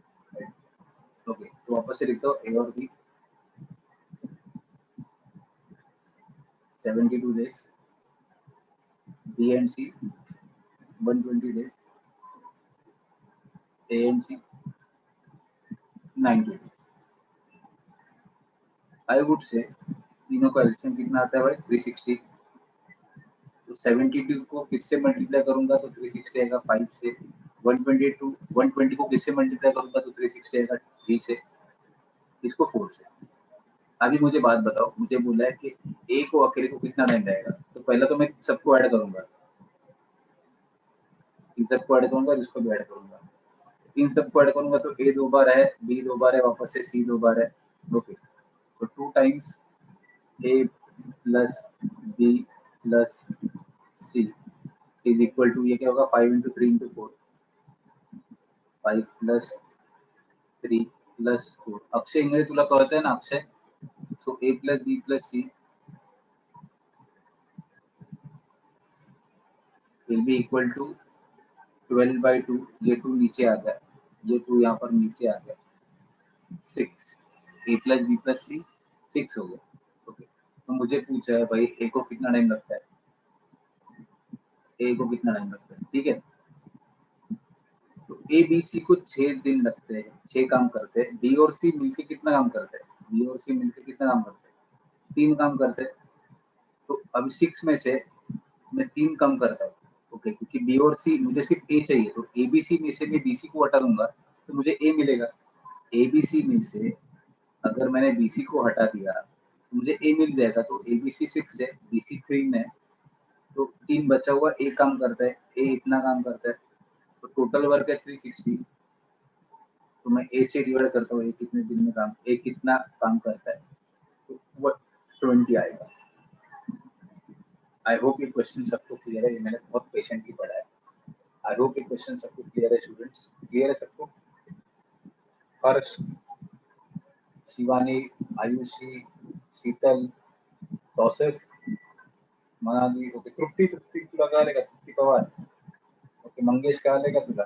ओके, तो वापस से लिखता हूँ ए और B. 72 days, B and C 120 days, A and C 90 days। I would say तीनों का एलसीएम कितना आता है भाई? 360। तो 72 को किससे मल्टीप्लाई करूंगा तो 360 आएगा 5 से। 120 को किससे मल्टीप्लाई करूंगा तो 360 आएगा 3 से। इसको 4 से। अभी मुझे बात बताओ, मुझे बोला है कि ए को अकेले को कितना टाइम लगेगा, तो पहले तो मैं सबको ऐड करूंगा, इन सबको ऐड करूंगा, इसको भी ऐड करूंगा। इन सबको ऐड करूंगा तो ए 2 बार है, बी 2 बार है, वापस से सी 2 बार है। ओके, तो 2 times A plus B plus C is equal to, ये क्या होगा? 5 into 3 into 4, 5 plus 3 plus 4. Akshay इंग्रजी तुला कळतंय ना Akshay? So a plus b plus c will be equal to 12/2. ये 2 नीचे आ गया, ये 2 यहाँ पर नीचे आ गया, 6. a plus b plus c 6 हो गया. ओके, तो मुझे पूछा है भाई a को कितना टाइम लगता है, a को कितना टाइम लगता है. ठीक है, तो ए बी सी को 6 दिन लगते हैं, 6 काम करते हैं. डी और सी मिलके कितना काम करते हैं, डी और सी मिलके कितना काम करते हैं, 3 काम करते हैं. तो अभी 6 में से मैं 3 कम करता हूँ. ओके, क्योंकि बी और सी मुझे सिर्फ ए चाहिए, तो ए बी सी में से मैं बी सी को हटा दूंगा तो मुझे ए मिलेगा. ए बी सी में से अगर मैंने बी सी को हटा दिया तो मुझे ए मिल जाएगा. तो ए बी सी 6 है, बी सी 3 में, तो 3 बचा हुआ ए काम करता है, ए इतना काम करता है, तो टोटल वर्क है 360. तो मैं ए से डिवाइड करता हूँ, ए कितने दिन में काम, ए कितना काम करता है, तो वो 20 आएगा. आई होप ये क्वेश्चन सबको क्लियर है, ये मैंने बहुत पेशेंटली पढ़ा है. आई होप ये क्वेश्चन सबको क्लियर है. स्टूडेंट्स क्लियर है सबको? हर्ष, शिवानी, आयुषी, शीतल, कौशिक, मनाली. ओके, तृप्ति, तृप्ति तुला काय आले का, तृप्ति पवार. ओके, मंगेश काय आले का तुला?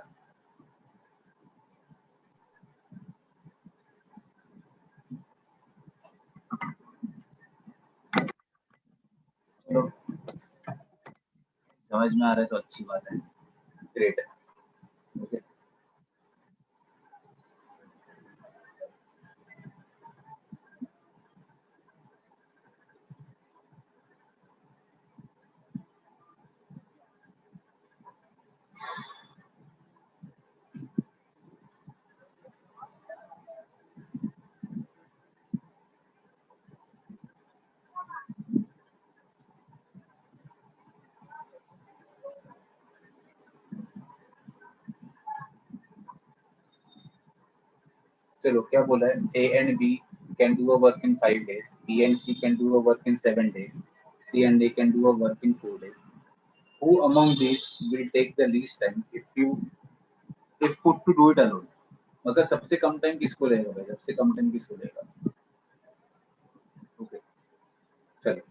चलो, समझ में आ रहा है तो अच्छी बात है. ग्रेट. ओके, चलो क्या बोला है, A and B can do a work in 5 days, B and C can do a work in 7 days, C and A can do a work in 4 days. Who among these will take the least time if put to do it alone? मतलब सबसे कम टाइम किसको लगेगा भाई, सबसे कम टाइम किसको लगेगा? ओके, चलो,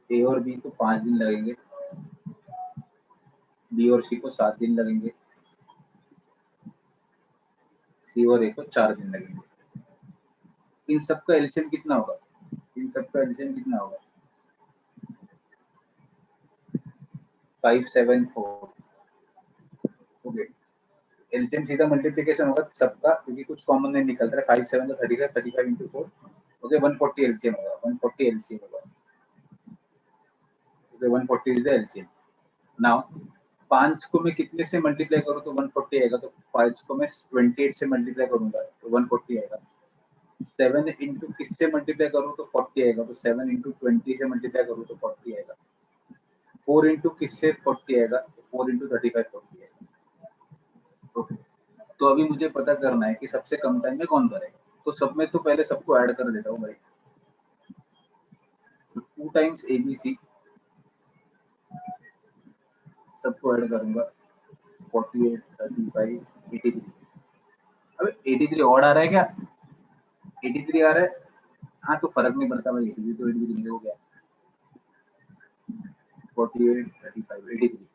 ए और बी को 5 दिन लगेंगे, बी और सी को 7 दिन लगेंगे, सी और ए को 4 दिन लगेंगे. इन सबका एलसीएम कितना होगा, इन सबका एलसीएम कितना होगा? 574. ओके, एलसीएम सीधा मल्टीप्लिकेशन होगा सबका, क्योंकि कुछ कॉमन नहीं निकल रहा है. 5 7 तो 35, 35 इंटू 4. ओके, 140 एलसीएम होगा, 140 एलसीएम होगा. Okay, 140 is the LCM. Now 5 को मैं कितने से मल्टीप्लाई करूँ तो 140 आएगा, तो 5 को मैं 28 से मल्टीप्लाई करूंगा तो 140 आएगा. 7 इंटू किससे मल्टीप्लाई करूँ तो 40 आएगा, तो 7 इंटू 20 से मल्टीप्लाई करूँ तो 40 आएगा. 4 इंटू किससे 40 आएगा, तो 4 इंटू 35 40 आएगा. ओके, तो अभी मुझे पता करना है कि सबसे कम टाइम में कौन करेगा. तो सब में तो पहले सबको ऐड कर देता हूँ भाई. 2 टाइम्स ए बी सी, सबको ऐड करूंगा, 48, 35, 83. अबे 83 और आ रहा है क्या, 83 आ रहा है. हाँ, तो फर्क नहीं पड़ता भाई, 83 तो 83 हो गया. 48, 35, 83.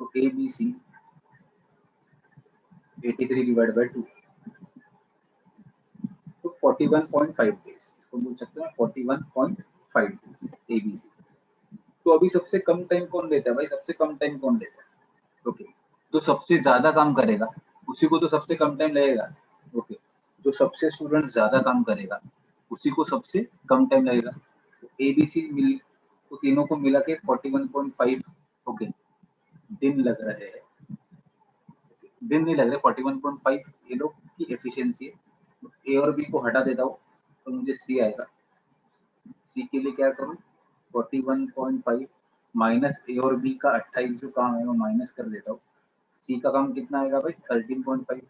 तो A B C 83 divide by 2, तो 41.5 डेज, इसको बोल सकते हैं 41.5 डेज ए बी सी. तो अभी सबसे कम टाइम कौन लेता है भाई, सबसे कम टाइम कौन लेता है? ओके, जो सबसे ज्यादा काम करेगा उसी को तो सबसे कम टाइम लगेगा. ओके, जो सबसे स्टूडेंट ज्यादा काम करेगा उसी को सबसे कम टाइम लगेगा. तो ए बी सी मिल, तो तीनों को मिला के 41.5. ओके, दिन लग रहे हैं, दिन नहीं लग रहे, 41.5 ये लोग की एफिशिएंसी है. ए और बी को हटा देता हूँ तो मुझे सी आएगा. सी के लिए क्या करूँ, 41.5 माइनस ए और बी का 28 जो काम है वो माइनस कर देता हूँ. सी का काम कितना आएगा भाई, 13.5.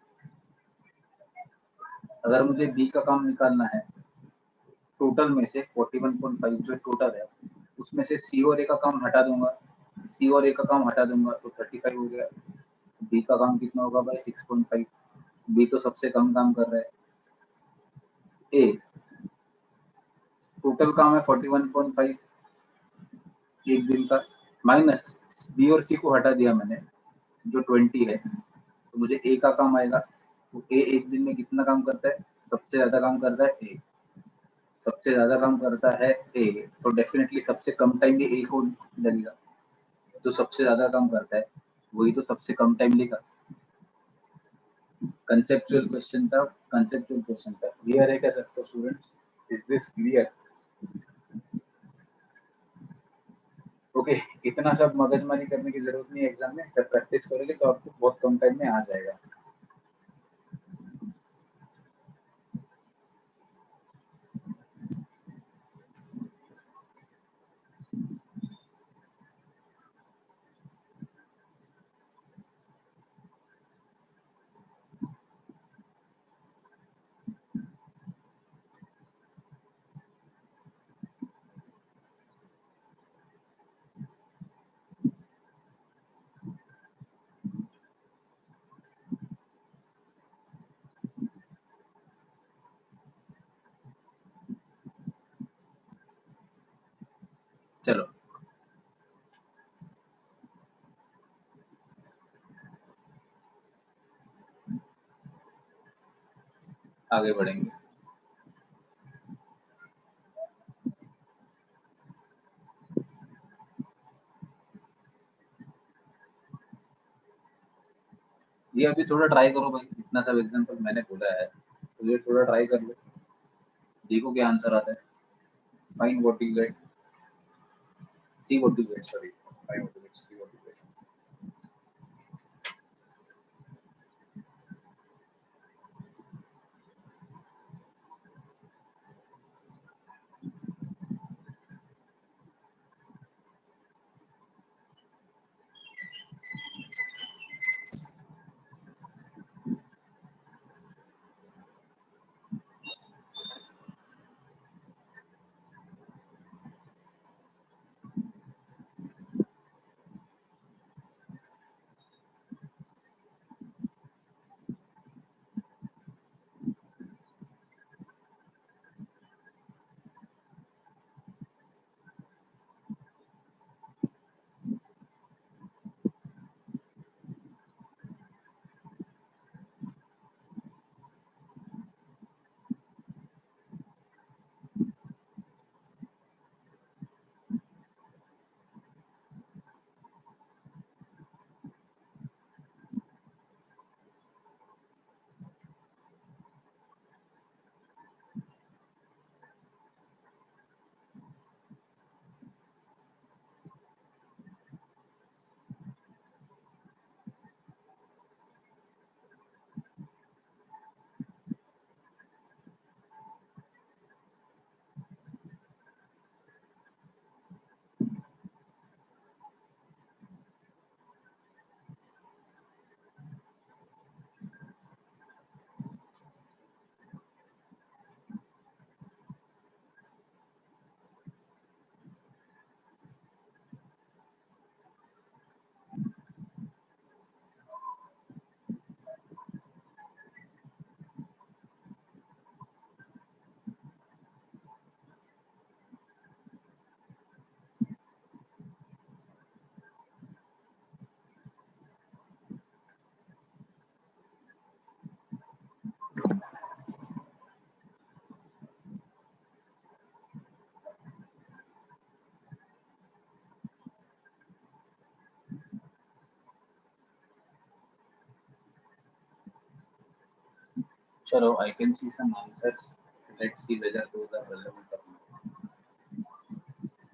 अगर मुझे बी का काम निकालना है, टोटल में से 41.5 जो टोटल है उसमें से सी और ए का काम हटा दूंगा, सी और ए का काम हटा दूंगा तो 35 हो गया. बी का काम कितना होगा भाई 6.5। बी तो सबसे कम काम कर रहा है। ए टोटल काम है 41.5 एक दिन का, माइनस बी और सी को हटा दिया मैंने, जो 20 है, तो मुझे ए का काम आएगा। तो ए एक दिन में कितना काम करता है? सबसे ज्यादा काम करता है ए। सबसे ज्यादा काम करता है ए, तो डेफिनेटली सबसे कम टाइम में ए को लगेगा। जो सबसे ज्यादा काम करता है वही तो सबसे कम टाइम लेगा। कंसेप्चुअल क्वेश्चन था, कंसेप्चुअल क्वेश्चन था। क्लियर है क्या सबको students? Is this clear? Okay, इतना सब मगजमारी करने की जरूरत नहीं है एग्जाम में। जब प्रैक्टिस करोगे तो आपको बहुत कम टाइम में आ जाएगा। चलो आगे बढ़ेंगे। ये अभी थोड़ा ट्राई करो भाई, इतना सब एग्जांपल मैंने बोला है तो ये थोड़ा ट्राई कर लो, देखो क्या आंसर आता है। Find what you get, see what you get, sorry find what you get, see what you get. चलो I can see some answers, let's see whether those are relevant और नॉट।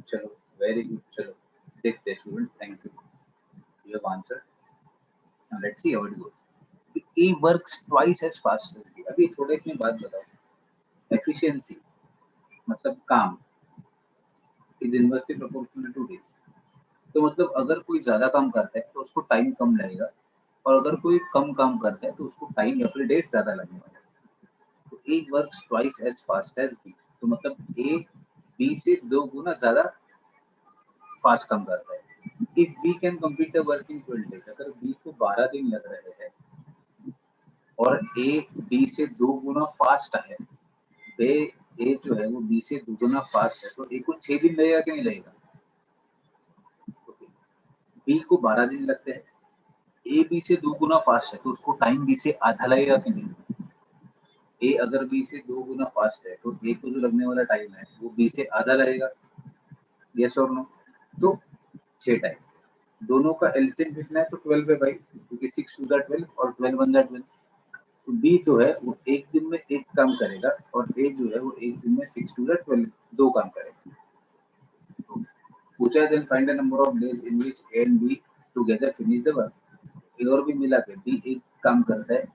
चलो वेरी गुड, चलो देखते हैं student, thank you, you have answered. Now let's see how it goes. A works twice as fast as B. अभी थोड़े अपनी बात बताओ, एफिशिएंसी मतलब काम is inversely proportional two days. तो मतलब अगर कोई ज्यादा काम करता है तो उसको टाइम कम लगेगा, और अगर कोई कम काम करता है तो उसको टाइम या फिर डेज ज्यादा लगने वाला है। तो A works twice as fast as B, तो मतलब ए बी से 2 गुना ज्यादा फास्ट काम करता है। If B can complete the work in 12 days, अगर बी को 12 दिन लग रहे हैं और ए बी से 2 गुना फास्ट है, ए जो है वो बी से 2 गुना फास्ट है, तो ए को 6 दिन लगेगा कि नहीं लगेगा? बी को 12 दिन लगते हैं, ए बी से 2 गुना फास्ट है, तो उसको टाइम बी से आधा लगेगा कि नहीं? ए अगर बी से 2 गुना फास्ट है तो ए को जो लगने वाला टाइम है वो बी से आधा लगेगा, यस और नो? तो 6 टाइम, दोनों का एलसीएम कितना है? तो 12 है भाई, क्योंकि 6 टू द 12 और 12 वन द 12। तो बी जो है वो एक दिन में एक काम करेगा और ए जो है वो एक दिन में 6 टू द 12 दो काम करेगा। तो पूछा है then find the number of days in which A and B together finish the work. A और बी मिला के, बी एक काम करता है,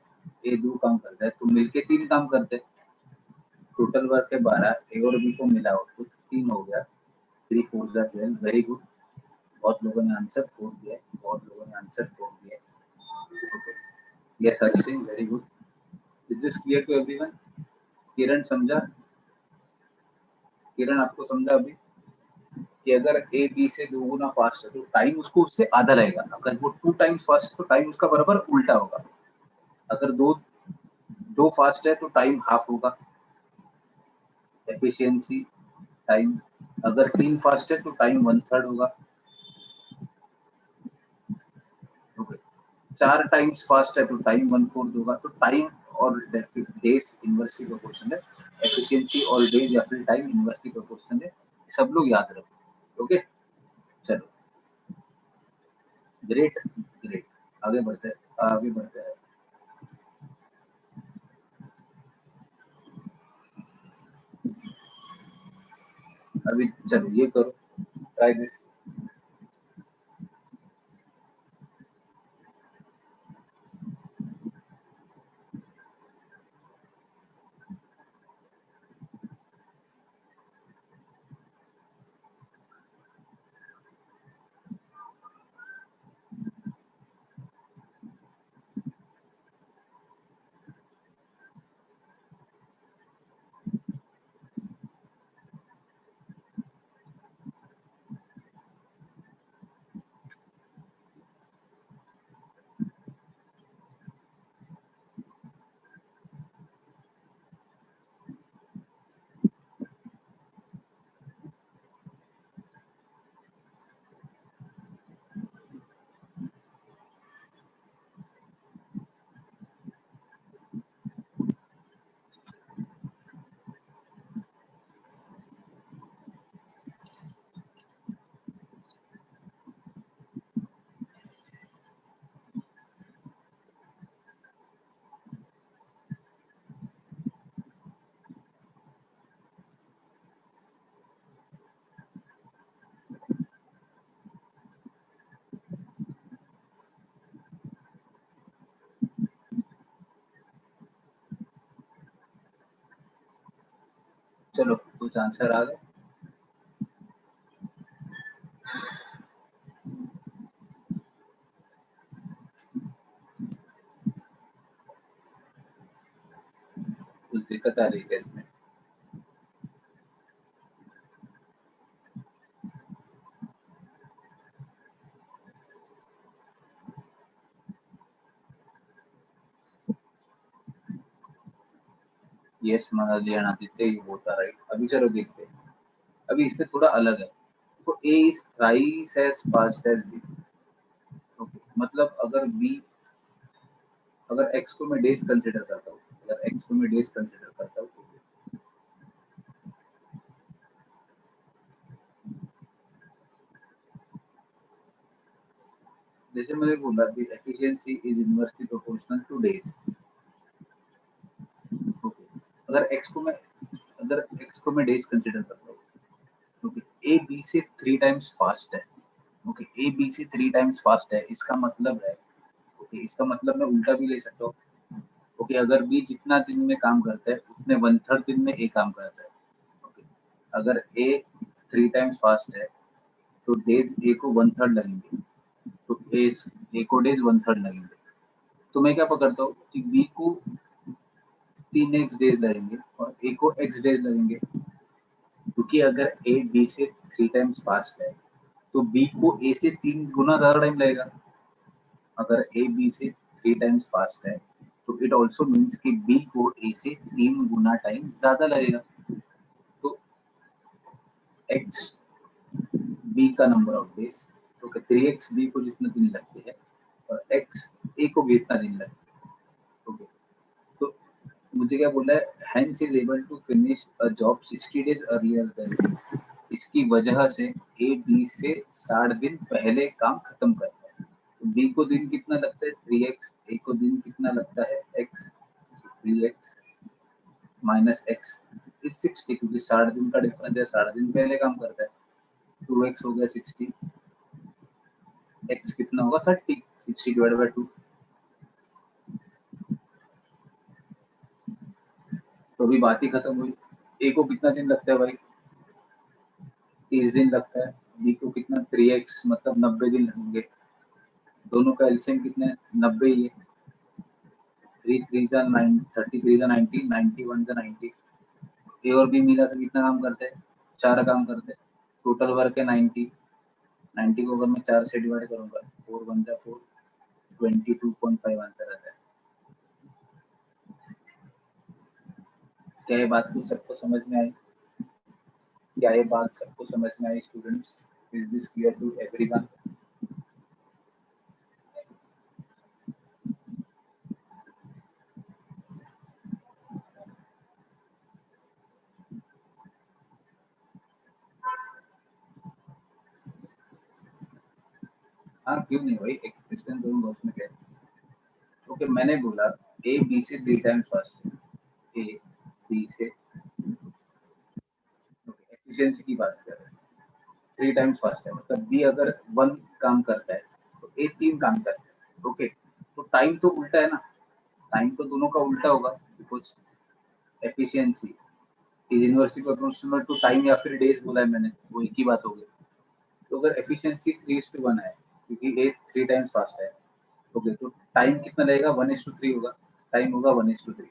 ए दो काम करता है, तो मिलके 3 काम करते हैं। टोटल वर्क है 12, ए और बी को मिला हो तो 3 हो गया, 3 4 द 12, वेरी गुड। बहुत लोगों ने आंसर 4 दिया है, बहुत लोगों ने आंसर 4 दिया है। Okay, yes Harsh Singh, very good. Is this clear to everyone? Kiran समझा? किरण आपको समझा अभी कि अगर ए बी से 2 गुना फास्ट है तो टाइम उसको उससे आधा लगेगा, अगर वो 2 टाइम्स फास्ट है तो टाइम उसका बराबर उल्टा होगा, अगर दो फास्ट है तो टाइम हाफ होगा, एफिशिएंसी टाइम, अगर 3 फास्ट है तो टाइम 1/3 होगा। ओके, 4 टाइम्स फास्ट है तो टाइम 1/4 होगा। तो टाइम और डेज इनवर्सली प्रोपोर्शनल है, एफिशिएंसी और डेज या फिर टाइम इनवर्सली प्रोपोर्शनल है, सब लोग याद रखो। ओके, चलो, ग्रेट ग्रेट, आगे बढ़ते हैं, आगे बढ़ते हैं। अभी चलो ये करो, ट्राई दिस। चलो कुछ आंसर आ गए? कुछ दिक्कत आ रही है इसमें? यस मनालियन आदित्य, ये होता राइट। अभी चलो देखते हैं, अभी इसमें थोड़ा अलग है। तो A is thrice as fast as B. Okay, मतलब अगर बी, अगर एक्स को मैं डेज कंसीडर करता हूँ, अगर एक्स को मैं डेज कंसीडर करता हूँ, जैसे मैंने बोला कि efficiency is inversely proportional two days. Okay, अगर एक्स को मैं, अगर एक्स को मैं डेज कंसीडर करता हूँ, ओके, ए बी से 3 टाइम्स फास्ट है। ओके, ए बी से 3 टाइम्स फास्ट है, इसका मतलब है, ओके, इसका मतलब मैं उल्टा भी ले सकता हूँ। ओके, अगर बी जितना दिन में काम करता है उतने 1/3 दिन में ए काम करता है। ओके, अगर ए 3 टाइम्स फास्ट है तो डेज ए को 1/3 लगेंगे, तो ए को डेज 1/3 लगेंगे। तो मैं क्या पकड़ता हूँ कि बी को 3 एक्स डेज लगेंगे और ए को एक्स डेज लगेंगे, क्योंकि अगर ए बी से 3 टाइम्स फास्ट है तो बी को ए से 3 गुना ज्यादा टाइम लगेगा। अगर ए बी से 3 टाइम्स फास्ट है तो इट ऑल्सो मीन्स कि बी को ए से 3 गुना टाइम ज्यादा लगेगा। तो एक्स बी का नंबर ऑफ डेज, तो 3x बी को जितने दिन लगते हैं और x ए को भी इतना दिन लगता है। ओके, तो मुझे क्या बोला है, hence is able to finish a job 60 days earlier than B. इसकी वजह से ए बी से 60 दिन पहले काम खत्म करता है। तो बी को दिन कितना लगता है 3x, ए को दिन कितना लगता है x, 3x minus x is 60, क्योंकि 60 दिन का डिफरेंस है, 60 दिन पहले काम करता है। 2x हो गया 60, x कितना होगा 30, 60 डिवाइड बाय 2। तो अभी बात ही खत्म हुई। ए को कितना दिन लगता है भाई, 30 दिन लगता है। बी को कितना 3x मतलब 90 दिन लगेंगे। दोनों का एलसीएम कितना है 90 ही है। 3 3 जा 9, 33 जा 90, 91 जा 90। ए और बी मिला तो कितना काम करते हैं, 4 काम करते हैं। टोटल वर्क है 90। 90 को अगर मैं 4 से डिवाइड करूंगा 4 1 जा 4, 22.5 आंसर आता है। क्या ये बात को सबको समझ में आई? क्या ये बात सबको समझ में आई students? Is this clear to everyone? हाँ क्यों नहीं भाई, एक क्वेश्चन दूंगा उसमें क्या है। ओके, मैंने बोला ए बी से 3 टाइम्स फास्ट है। ए बी से एफिशिएंसी की बात कर रहे हैं, 3 टाइम्स फास्ट है, मतलब बी अगर 1 काम करता है तो ए 3 काम करता है। ओके, तो टाइम तो उल्टा है ना, टाइम तो दोनों का उल्टा होगा, because efficiency is inversely proportional to time, या फिर डेज बोला है मैंने, वो एक ही बात हो गई। तो अगर एफिशिएंसी 3:1 है क्योंकि ए 3 टाइम्स फास्ट है, ओके, तो टाइम कितना लगेगा 1:3 होगा, टाइम होगा 1:3।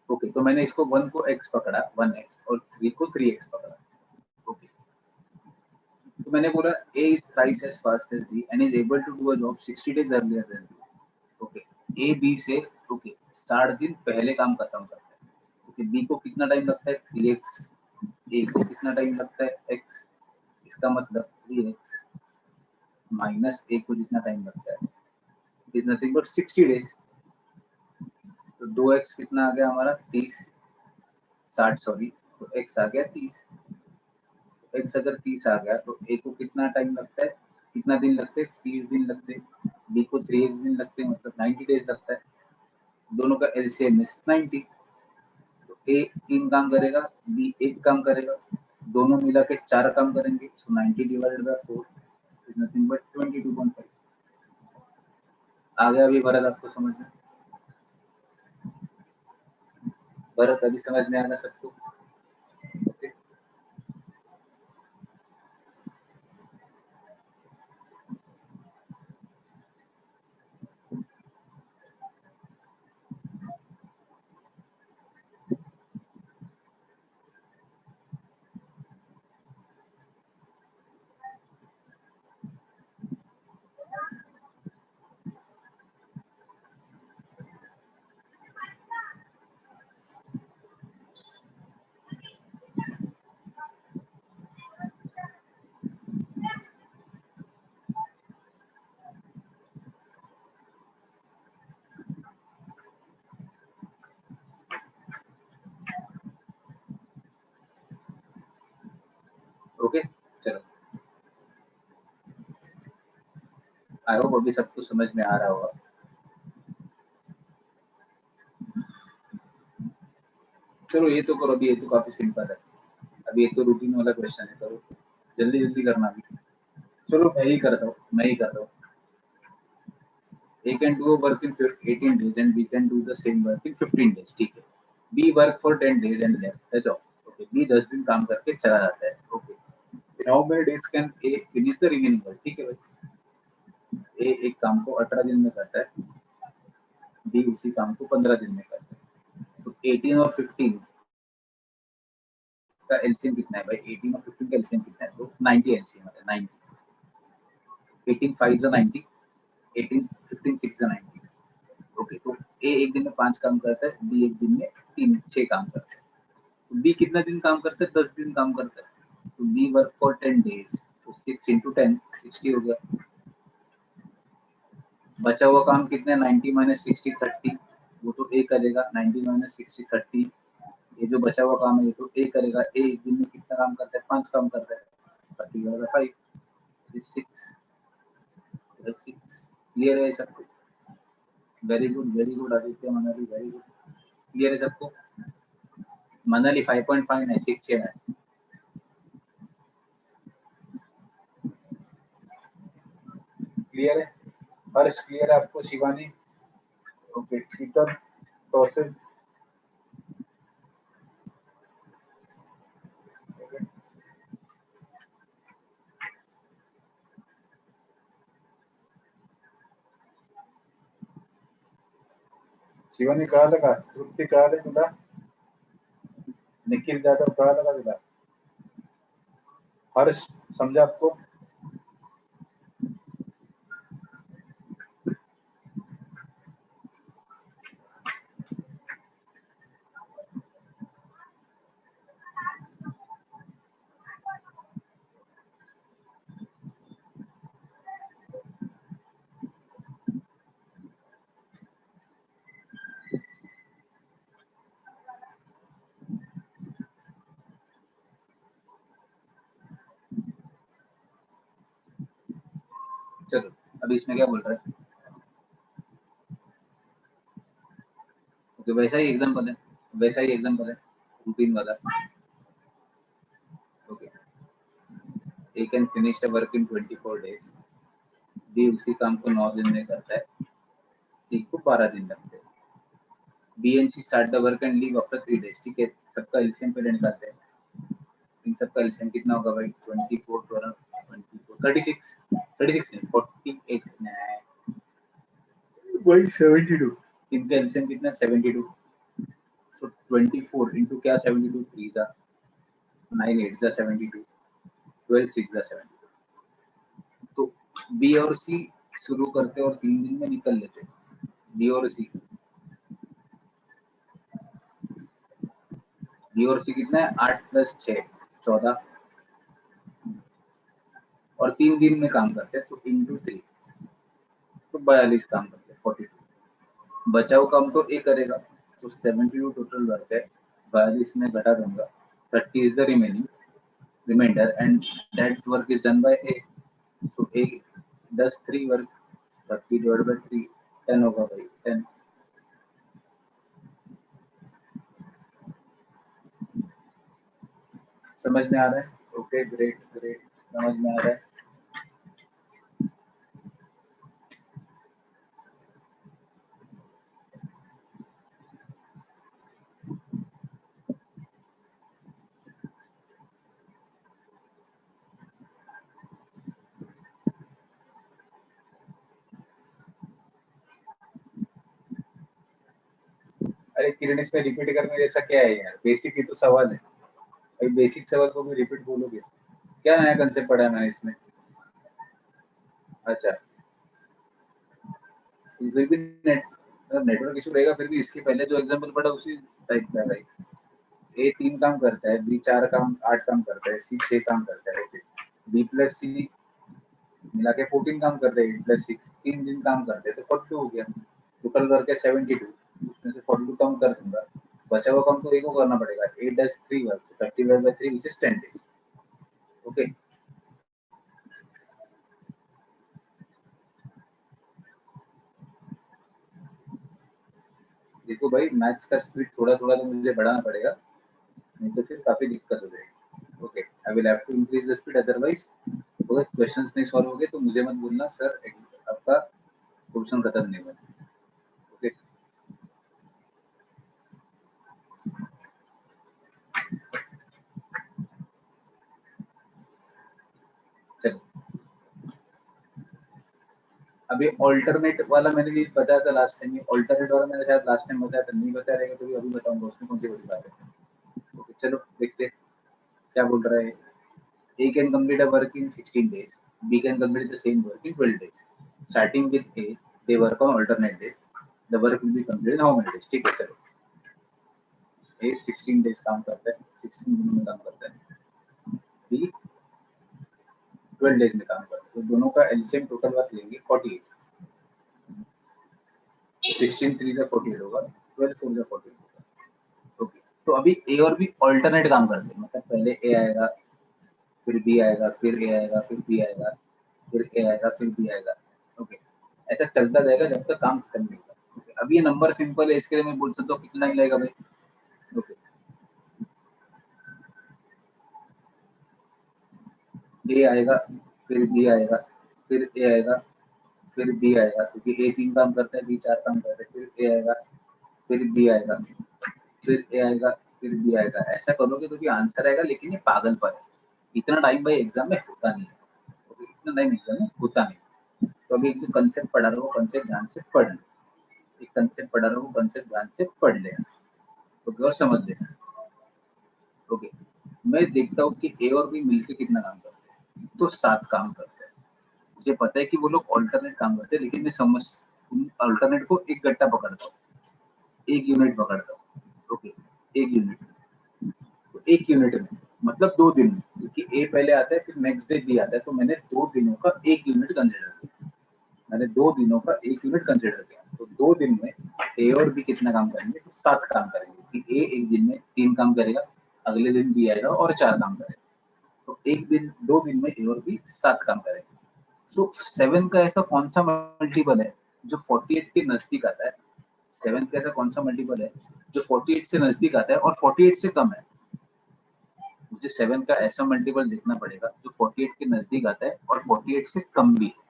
ओके, तो मैंने इसको 1 को x पकड़ा 1x और 3 को 3x पकड़ा। ओके, तो मैंने बोला a is thrice as fast as b and is able to do a job 60 days earlier than b। Okay, a b से ओके 60 दिन पहले काम खत्म करता है। ओके, b को कितना टाइम लगता है 3x, a को कितना टाइम लगता है x, इसका मतलब 3x माइनस a को जितना टाइम लगता है इज नथिंग बट 60 डेज। तो 2x कितना आ गया हमारा 30, 60 सॉरी, तो x आ गया 30। एक्स अगर 30 आ गया तो ए को कितना टाइम लगता है, कितना दिन लगते हैं 30 दिन लगते हैं। बी को 3x दिन लगते हैं, मतलब 90 डेज लगता है। दोनों का एलसीएम इज 90। तो ए 3 काम करेगा, बी 1 काम करेगा, दोनों मिला के 4 काम करेंगे। सो 90 divided by 4 is nothing but 22.5। आ गया अभी भरत आपको समझ में? भरत अभी समझ में आएगा सबको? ओके, ओके, चलो, आई होप अभी सबको समझ में आ रहा होगा। चलो ये तो करो, अभी ये तो काफी सिंपल है। अभी ये तो रूटीन वाला क्वेश्चन है, करो जल्दी जल्दी करना अभी। चलो मैं ही करता हूँ। A can do a work in 18 days and B can do the same work in 15 days, ठीक है। B work for 10 days and left the job। Okay, B 10 दिन काम करके चला जाता है। Okay, how many days can A finish the remaining work? ठीक है भाई, A एक काम को 18 दिन में करता है, B उसी काम को 15 दिन में करता है। तो 18 और 15 का एलसीएम कितना है भाई, 18 और 15 का एलसीएम कितना है, तो 90 एलसीएम है, 90, 18 5 जा 90, 18 15 6 जा 90। ओके, तो ए एक दिन में 5 काम करता है, बी एक दिन में 6 काम करता है। तो बी कितना दिन काम करता है, 10 दिन काम करता है, तो बी वर्क फॉर 10 डेज, तो 6 into 10 60 हो गया। बचा हुआ काम कितने, 90 माइनस 60 30, वो तो ए करेगा, 90 माइनस 60 30, ये जो बचा हुआ काम है ये तो ए करेगा। ए एक दिन में कितना काम करता है, 5 काम करता है, 30/5 6 6। क्लियर है सबको? Very good Aditya, Manali very good. Clear है सबको? मनाली 5.5 है, 6 है। क्लियर है? हर्ष क्लियर है आपको? शिवानी ओके, शीतल तौसिफ शिवानी कळालं का? तृप्ती कळाले तुला? निखिल जाधव कळालं का तुला? हर्ष समझा आपको? चलो अभी इसमें क्या बोल रहा है? ओके, वैसा ही एग्जांपल है, वैसा ही एग्जांपल है, रूटीन वाला। Okay, A can finish the work in 24 days, B उसी काम को 9 दिन में करता है, सी को 12 दिन लगते हैं। B and C start the work and leave after 3 days. ठीक है, सबका एलसीएम पे निकालते हैं। इन सबका एलसीएम कितना होगा भाई, 24 12 24 36 36 नहीं 48 भाई 72। इनका एलसीएम कितना, 72। सो 24 इंटू क्या, 72 3 जा 9 8 जा 72, 12 6 जा 72। तो बी और सी शुरू करते और 3 दिन में निकल लेते। बी और सी कितना है, 8 + 6 14, और 3 दिन में काम करते हैं, तो इंटू 3 तो 42 काम करते हैं, 42। बचाव काम तो ए करेगा, तो 72 टोटल वर्क है, 42 में घटा दूंगा, 30 is the remainder and that work is done by A. So A does 3 work, 30/3 10 होगा भाई, 10। समझ में आ रहा है? ओके ग्रेट ग्रेट, समझ में आ रहा है। अरे किरण, इसमें रिपीट करने जैसा क्या है यार, बेसिक ही तो सवाल है भाई, बेसिक सवाल को भी रिपीट बोलोगे? क्या नया कंसेप्ट पढ़ा है मैंने इसमें? अच्छा, फिर भी नेटवर्क इशू रहेगा, फिर भी इसके पहले जो एग्जांपल पढ़ा उसी टाइप का है भाई। ए 3 काम करता है, बी 4 काम 8 काम करता है, सी 6 काम करता है, बी प्लस सी मिला के 14 काम करते हैं, 8 + 6 3 दिन काम करते हैं, तो 42 हो गया। टोटल वर्क है 72, उसमें से 42 कम कर दूंगा, बचा हुआ काम तो एक को करना पड़ेगा। 8 does 3 work, 30/3 which is 10 days। Okay, देखो भाई, मैथ्स का स्पीड थोड़ा थोड़ा तो मुझे बढ़ाना पड़ेगा, नहीं तो फिर काफी दिक्कत हो जाएगी। Okay, I will have to increase the speed, otherwise अगर क्वेश्चंस नहीं सॉल्व हो गए तो मुझे मत बोलना सर आपका क्वेश्चन खत्म नहीं हुआ। ओके, चलो अभी ऑल्टरनेट वाला मैंने भी बताया था लास्ट टाइम, ऑल्टरनेट वाला मैंने शायद लास्ट टाइम बताया था, नहीं बताया रहेगा तो भी अभी बताऊंगा, उसमें कौन सी बड़ी बात है। ओके चलो देखते हैं। क्या बोल रहा है, A can complete a work in 16 days, B can complete the same work in 12 days. Starting with A, they work on alternate days. The work will be completed in how many days? ठीक है चलो, A 16 days काम करता है, 16 दिनों में काम करता है, B 12 days में काम करता है, तो दोनों का एलसीएम टोटल वर्क लेंगे 48, 16 3 से 48 होगा, 12 4 से 48 होगा। ओके, तो अभी A और B ऑल्टरनेट काम करते हैं, मतलब पहले A आएगा, फिर B आएगा, फिर A आएगा, फिर B आएगा, फिर A आएगा, फिर B आएगा। ओके, ऐसा चलता जाएगा जब तक काम खत्म नहीं होगा। ओके, अब ये नंबर सिंपल है, इसके लिए मैं बोल सकता हूँ कितना टाइम लगेगा भाई। ओके, A आएगा, फिर B आएगा, फिर A आएगा, फिर B आएगा, क्योंकि A 3 काम करता है, B 4 काम करता है, फिर A आएगा, फिर B आएगा, फिर A आएगा, फिर B आएगा। ऐसा करोगे तो भी आंसर आएगा, लेकिन ये पागलपन है। इतना टाइम भाई एग्जाम में होता नहीं है, तो इतना टाइम एग्जाम में होता नहीं। तो अभी एक जो कंसेप्ट पढ़ा रहा हूँ, कंसेप्ट ध्यान से पढ़ ले। एक कंसेप्ट पढ़ा रहा हूँ, कंसेप्ट ध्यान से पढ़ ले, तो गौर समझ लेना। ओके, मैं देखता हूँ कि ए और बी मिलकर कितना काम करते हैं, तो 7 काम करते हैं। मुझे पता है कि वो लोग ऑल्टरनेट काम करते हैं, लेकिन मैं समझ ऑल्टरनेट को एक गट्टा पकड़ता हूँ, एक यूनिट पकड़ता हूँ। ओके, एक यूनिट, तो एक यूनिट में मतलब 2 दिन में, क्योंकि ए पहले आता है फिर नेक्स्ट डे बी आता है, तो मैंने 2 दिनों का एक यूनिट कंसिडर किया। मैंने 2 दिनों का एक यूनिट कंसिडर किया, तो 2 दिन में ए और बी कितना काम करेंगे, तो 7 काम करेंगे। कि ए एक दिन में 3 काम करेगा, अगले दिन बी आएगा और 4 काम करेगा, तो एक दिन 2 दिन में ए और बी 7 काम करेंगे। सो 7 का ऐसा कौन सा मल्टीपल है जो 48 के नजदीक आता है, 7 का ऐसा कौन सा मल्टीपल है जो 48 से नजदीक आता है और 48 से कम है। मुझे 7 का ऐसा मल्टीपल देखना पड़ेगा जो 48 के नजदीक आता है और 48 से कम भी है।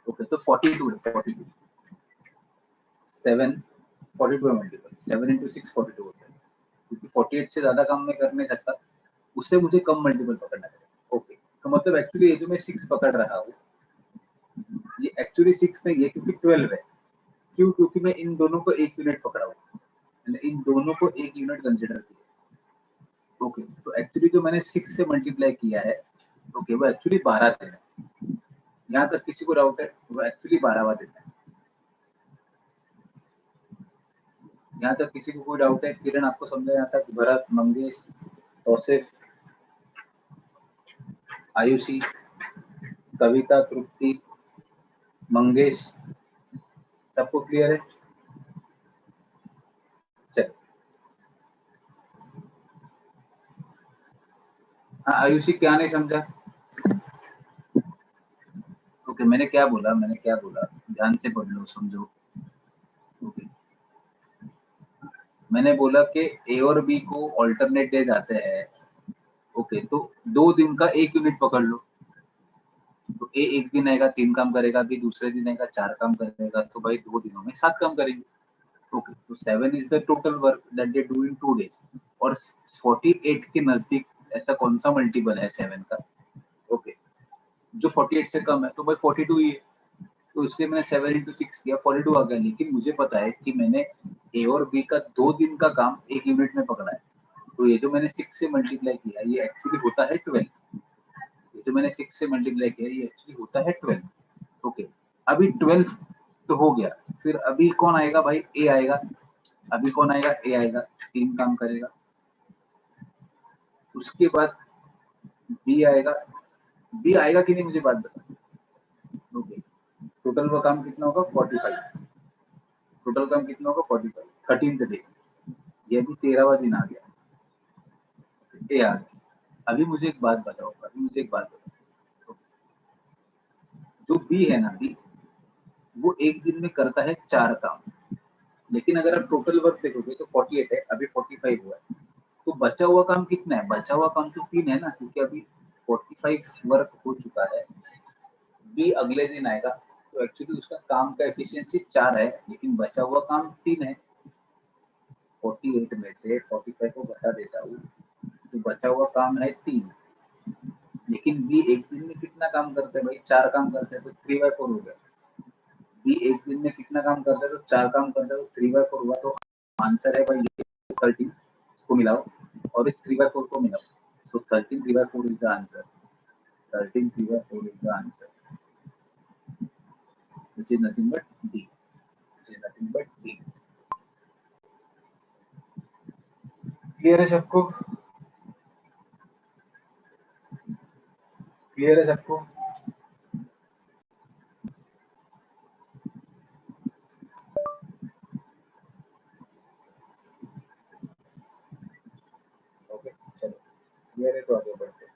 ओके, तो 42 है, 42 7 42 है मल्टीपल, 7 into 6 42 होता है, क्योंकि 48 से ज्यादा काम मैं कर नहीं सकता, उससे मुझे कम मल्टीपल पकड़ना पड़ेगा। ओके, तो मतलब एक्चुअली ये जो मैं 6 पकड़ रहा हूँ, ये एक्चुअली 6 नहीं है, क्योंकि 12 है। क्यों? क्योंकि मैं इन दोनों को एक यूनिट पकड़ा हूँ, मैंने इन दोनों को एक यूनिट कंसिडर किया। ओके, तो एक्चुअली जो मैंने 6 से मल्टीप्लाई किया है, ओके, वो एक्चुअली 12 दिन है। यहाँ तक किसी को डाउट है? वो एक्चुअली 12वां दिन है। यहाँ तक किसी को कोई डाउट है? किरण आपको समझा यहाँ तक? भरत, मंगेश, तौसिफ, आयुषी, कविता, तृप्ति, मंगेश, सबको क्लियर है? चल, हाँ आयुषी क्या नहीं समझा? ओके, मैंने क्या बोला, मैंने क्या बोला, ध्यान से पढ़ लो, समझो। ओके, मैंने बोला कि ए और बी को ऑल्टरनेट डेज आते हैं। ओके, तो 2 दिन का एक यूनिट पकड़ लो, तो ए एक दिन आएगा 3 काम करेगा, बी दूसरे दिन आएगा 4 काम करेगा, तो भाई 2 दिनों में 7 काम करेंगे। ओके, तो 7 is the total work that they do in 2 days. और 48 के नजदीक ऐसा कौन सा मल्टीपल है 7 का? ओके, जो 48 से कम है, तो भाई 42 ही है, तो इसलिए मैंने 7 into 6 किया, 42 आ गया। लेकिन मुझे पता है कि मैंने ए और बी का 2 दिन का काम एक यूनिट में पकड़ा है, तो ये जो मैंने 6 से मल्टीप्लाई किया ये एक्चुअली होता है 12। ये जो मैंने 6 से मल्टीप्लाई किया ये एक्चुअली होता है 12। ओके, अभी 12 तो हो गया, फिर अभी कौन आएगा भाई? ए आएगा। अभी कौन आएगा? ए आएगा, 3 काम करेगा। उसके बाद बी आएगा। बी आएगा कि नहीं मुझे बात बता। ओके, टोटल वो काम कितना होगा? 45। टोटल काम कितना होगा? 45, 13th डे। ये भी 13वां दिन आ गया, ए आ गया। अभी मुझे एक बात बताओ, अभी मुझे एक बात बताओ, जो बी है ना, बी वो एक दिन में करता है 4 काम, लेकिन अगर आप टोटल वर्क देखोगे तो 48 है, अभी 45 हुआ है, तो बचा हुआ काम कितना है? बचा हुआ काम तो 3 है ना, क्योंकि अभी 45 वर्क हो चुका है। बी अगले दिन आएगा, तो एक्चुअली उसका काम का एफिशिएंसी 4 है, लेकिन बचा हुआ काम 3 है। 48 में से 45 को घटा देता हूँ, तो बचा हुआ काम है 3। लेकिन बी एक दिन में कितना काम करते हैं भाई? 4 काम करते हैं, तो 3/4 हो गया। बी एक दिन में कितना काम करता है? तो 4 काम करता है, तो 3/4 हुआ। तो आंसर है भाई 13 को मिलाओ और इस 3/4 को मिलाओ, So 13 3 by 4 is the answer. 13 3 by 4 is the answer, which is nothing but D. Which is nothing but D. Clear है सबको? क्लियर है सबको? ओके चलो, क्लियर है तो आगे बढ़ते हैं।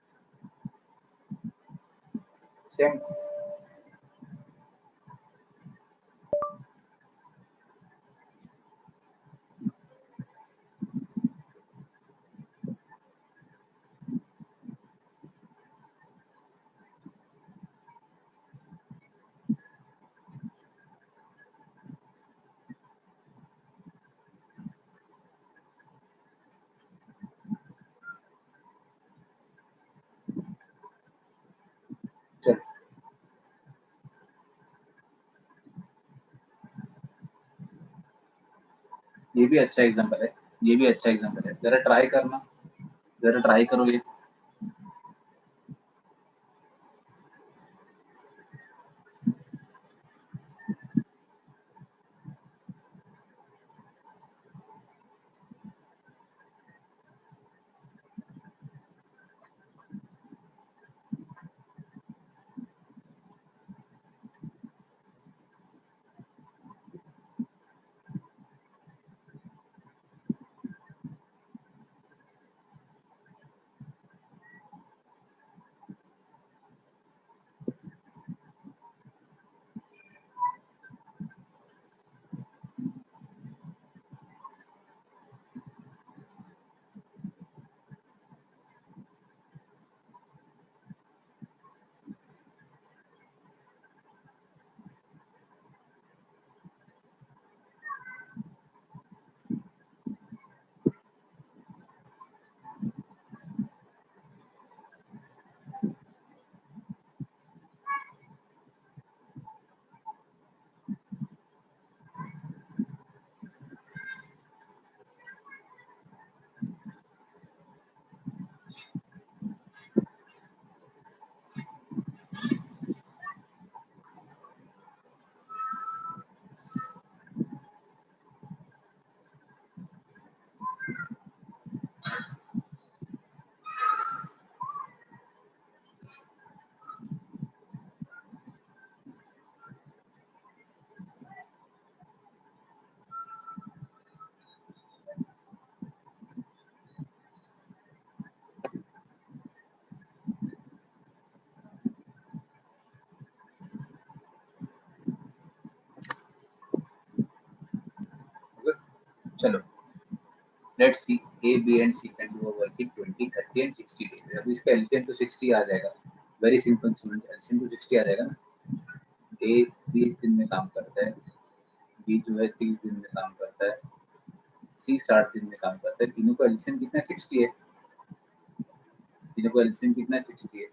सेम चल, ये भी अच्छा एग्जांपल है, ये भी अच्छा एग्जांपल है, जरा ट्राई करना, जरा ट्राई करो ये। चलो, let's see A, B and C can do a work in 20, 30 and 60 days. अब इसका LCM तो 60 आ जाएगा, वेरी सिंपल स्टूडेंट, LCM तो 60 आ जाएगा ना। A 30 दिन में काम करता है, B जो है 30 दिन में काम करता है, C 60 दिन में काम करता है, तीनों का LCM कितना है? 60 है। तीनों का LCM कितना है? 60 है।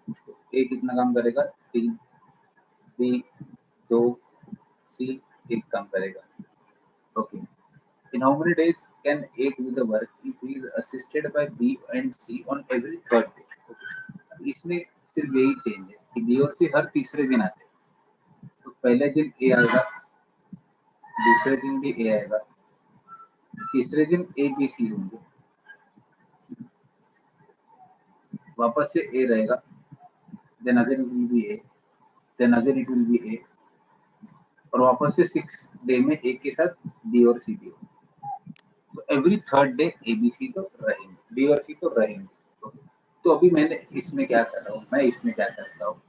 तो A कितना काम करेगा? 3, B 2, C 1 काम करेगा। Okay, in how many days can A do the work if he is assisted by B and C on every third day? Okay. इसमें सिर्फ यही चेंज है कि B और C हर तीसरे दिन आते हैं। तो पहले दिन A आएगा, दूसरे दिन भी A आएगा, तीसरे दिन A B C होंगे, वापस से A रहेगा, then again it will be A, then again it will be A, और वापस से 6 डे में A के साथ B और C भी होंगे। तो every third day A B C तो रहेंगे, B और C तो रहेंगे। तो अभी मैंने इसमें क्या कर रहा हूँ, मैं इसमें क्या करता हूँ,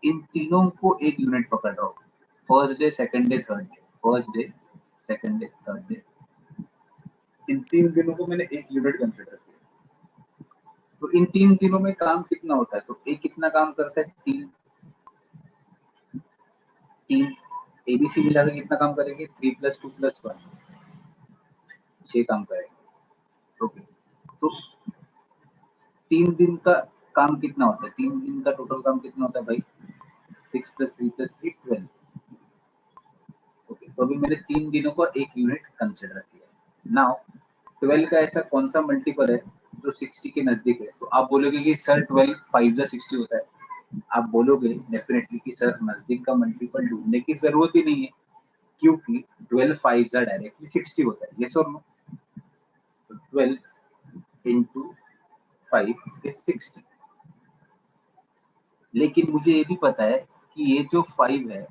इन तीनों को एक यूनिट पकड़ रहा हूँ, first day, second day, third day, first day, second day, third day, इन 3 दिनों को मैंने एक यूनिट कंसिडर किया। तो इन 3 दिनों में काम कितना होता है? तो एक कितना काम करता है? 3 ABC मिला के कितना काम करेंगे? 3 + 2 + 1 6 काम करेंगे। ओके, तो 3 दिन का काम कितना होता है? 3 दिन का टोटल काम कितना होता है भाई? 6 + 3 + 3 12। ओके, तो अभी मैंने 3 दिनों को एक यूनिट कंसिडर किया। नाउ 12 का ऐसा कौन सा मल्टीपल है जो 60 के नजदीक है, तो आप बोलोगे कि सर 12 5 जा 60 होता है। आप बोलोगे डेफिनेटली कि सर नजदीक का मल्टीपल ढूंढने की जरूरत ही नहीं है, क्योंकि 12 5 जा डायरेक्टली 60 होता है। यस और नो? 12 into 5 is 60। लेकिन मुझे ये भी पता है कि ये जो 5 है,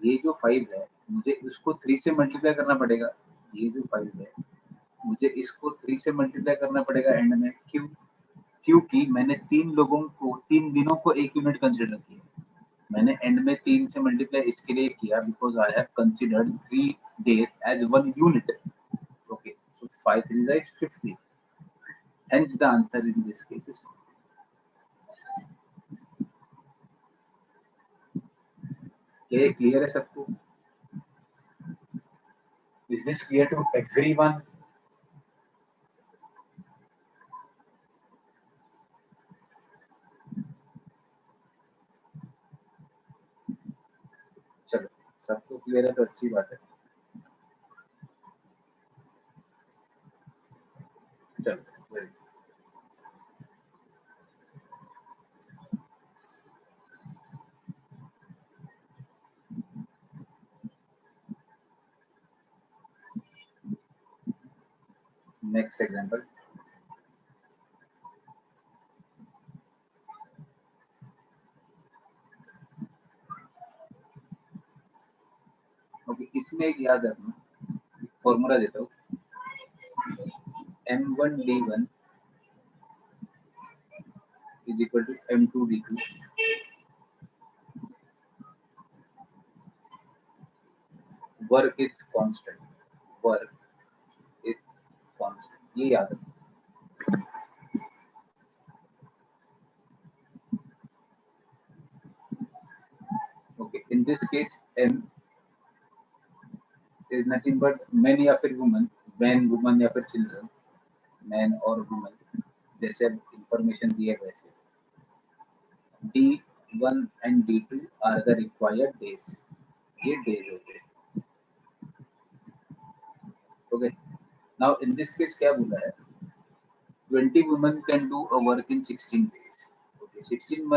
ये जो 5 है, मुझे इसको 3 से मल्टीप्लाई करना पड़ेगा। ये जो 5 है, मुझे इसको 3 से मल्टीप्लाई करना पड़ेगा एंड में। क्यों? क्योंकि मैंने 3 लोगों को 3 दिनों को 1 यूनिट कंसीडर किया। मैंने एंड में 3 से मल्टीप्लाई इसके लिए किया because I have considered 3 days as 1 unit। Okay, so 5 3 is 50। Hence the answer in this case is ये क्लियर है सबको? Is this clear to everyone? चलो, सबको क्लियर है तो अच्छी बात है। चलो, वेरी नेक्स्ट एग्जांपल। ओके, इसमें एक याद रखना, फॉर्मूला देता हूँ। M1D1 is equal to M2D2। Work is constant, work is constant, ये याद रखना। Okay, in this case M is nothing but men या फिर woman, man woman या फिर children, man और woman, जैसे इंफॉर्मेशन दिए वैसे। D1 and D2 are the required days। ये days हो गए। Okay, now in this case क्या बोला है? 20 women can do a work in 16 days। Okay, 16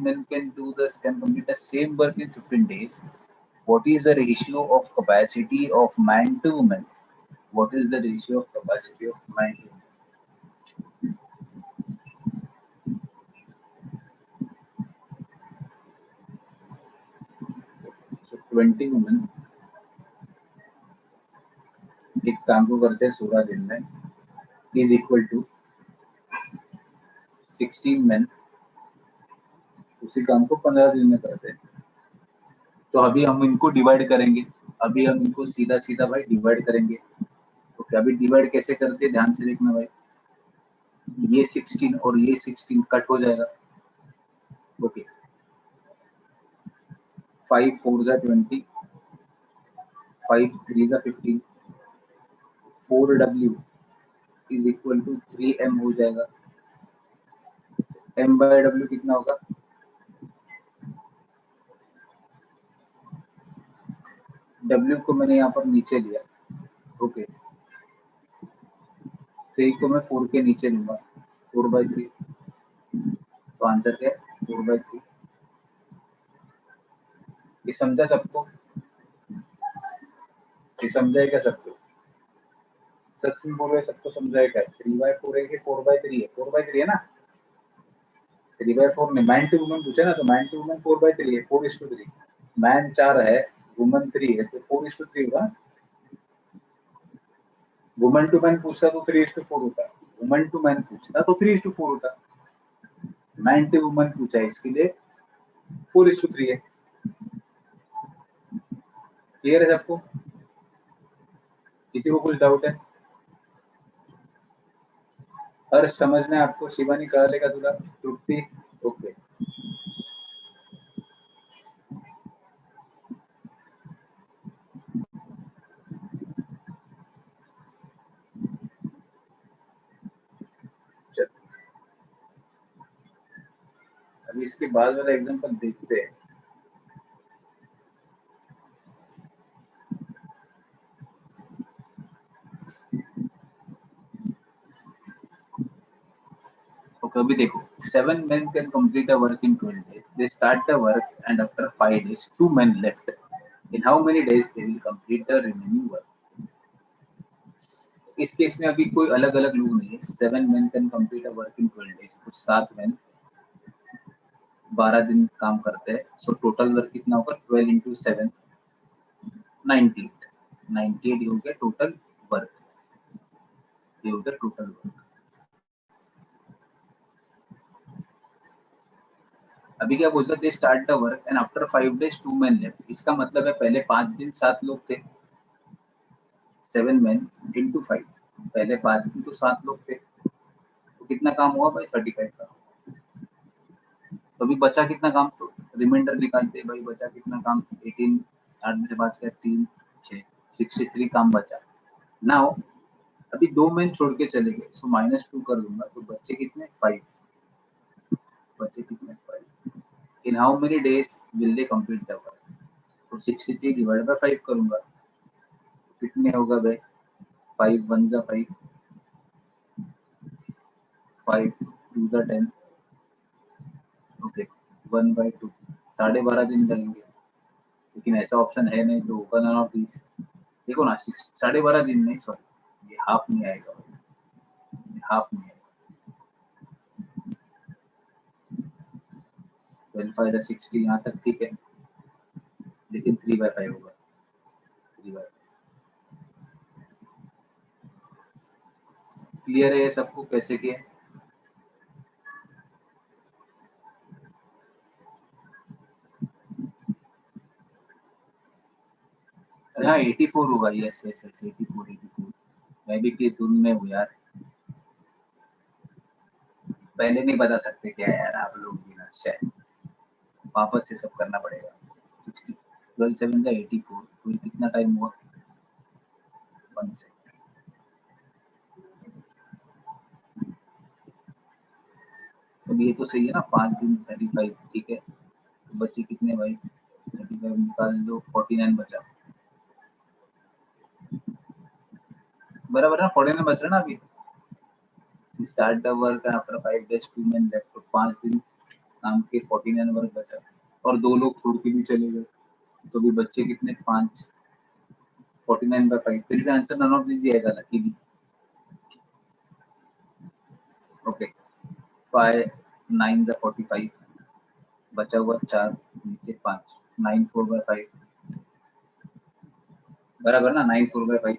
men can complete the same work in 15 days। What is the ratio of capacity of man to woman? What is the ratio of capacity of man to woman? So 20 women एक काम को करते हैं 16 दिन में, is equal to 16 men उसी काम को 15 दिन में करते हैं। तो अभी हम इनको डिवाइड करेंगे, अभी हम इनको सीधा सीधा भाई डिवाइड करेंगे। तो क्या अभी डिवाइड कैसे करते हैं, ध्यान से देखना भाई। ये 16 और ये 16 कट हो जाएगा। ओके, 5 4 जा 20, 5 3 जा 15, 4W is equal to 3M हो जाएगा। M बाय W कितना होगा? W को मैंने यहाँ पर नीचे लिया। ओके, 3 को मैं 4 के नीचे लूंगा, 4/3। तो आंसर क्या है? 4/3। ये समझा सबको? ये समझा है क्या सबको? सच में बोल रहे सबको समझा है क्या? 3/4 है कि 4/3 है? 4/3 है ना? 3/4 ने मैन टू वुमन पूछा ना, तो मैन टू वुमन 4/3 है, 4:3। मैन 4 है, वुमन 3 है, तो 4:3 होगा। वुमन टू मैन पूछता तो 3:4 होता, वुमन टू मैन पूछता तो 3:4 होता। मैन टू वुमन पूछा है, इसके लिए 4:3 है। क्लियर है सबको? किसी को कुछ डाउट है? हर समझना है आपको? शिवानी करा लेगा तुला? तृप्ति? ओके, चल अभी इसके बाद वाला एग्जांपल देखते हैं। अभी देखो 7 men can complete a work in 12 days. They start the work and after 5 days 2 men left. In how many days they will complete the remaining work? इस केस में अभी कोई अलग अलग लोग नहीं है. 7 men can complete a work in 12 days. तो 7 men 12 दिन काम करते हैं. सो टोटल वर्क कितना होगा? 12 into 7 98. 98 हो गया टोटल वर्क. ये हो गया टोटल वर्क. अभी क्या बोलता है? They start the work and after 5 days 2 men left. इसका मतलब है पहले 5 दिन 7 लोग थे. 7 men into 5. पहले 5 दिन तो 7 लोग थे. तो कितना काम हुआ भाई? 35 का. तो अभी बचा कितना काम? तो रिमाइंडर निकालते हैं भाई. बचा कितना काम? 18. 8 में से 5 गया 3 6 63 काम बचा. नाउ अभी 2 men छोड़ के चले गए. सो -2 कर दूंगा. तो बच्चे कितने? 5. बच्चे कितने? 5. इन how many days will they complete the work? तो 63 डिवाइड बाय 5 करूंगा. कितने होगा भाई? 5 1 जा 5, 5 2 जा 10. ओके 1/2 12.5 दिन लगेंगे. लेकिन ऐसा ऑप्शन है नहीं तो होगा नन ऑफ दिस. देखो ना 12.5 दिन नहीं, सॉरी ये हाफ नहीं आएगा. हाफ नहीं आएगा. 12 5 60 यहाँ तक ठीक है. लेकिन 3/5 होगा. 3/5 क्लियर है ये सबको कैसे किया? हाँ 84 होगा. Yes yes yes 84. मैं भी किस धुन में हूँ यार. पहले नहीं बता सकते क्या यार आप लोग भी ना. शायद वापस से सब करना पड़ेगा. 60 12 7 का 84. तो कितना टाइम हुआ? 1 सेकंड. तो ये तो सही है ना. 5 दिन 35 ठीक है. तो बच्चे कितने भाई? 35 निकाल लो. 49 बचा. बराबर ना? 49 बच रहा ना अभी. Start the work after 5 days 2 men left. तो 5 दिन काम के 49 वर्क बचा. और 2 लोग छोड़ के भी चले गए. तो भी बच्चे कितने? 5. 49/5. फिर भी आंसर नन ऑफ दीज आएगा लकीली. ओके 5 9 जा 45. बचा हुआ 4 नीचे 5. 9 4/5 बराबर ना? 9 4/5.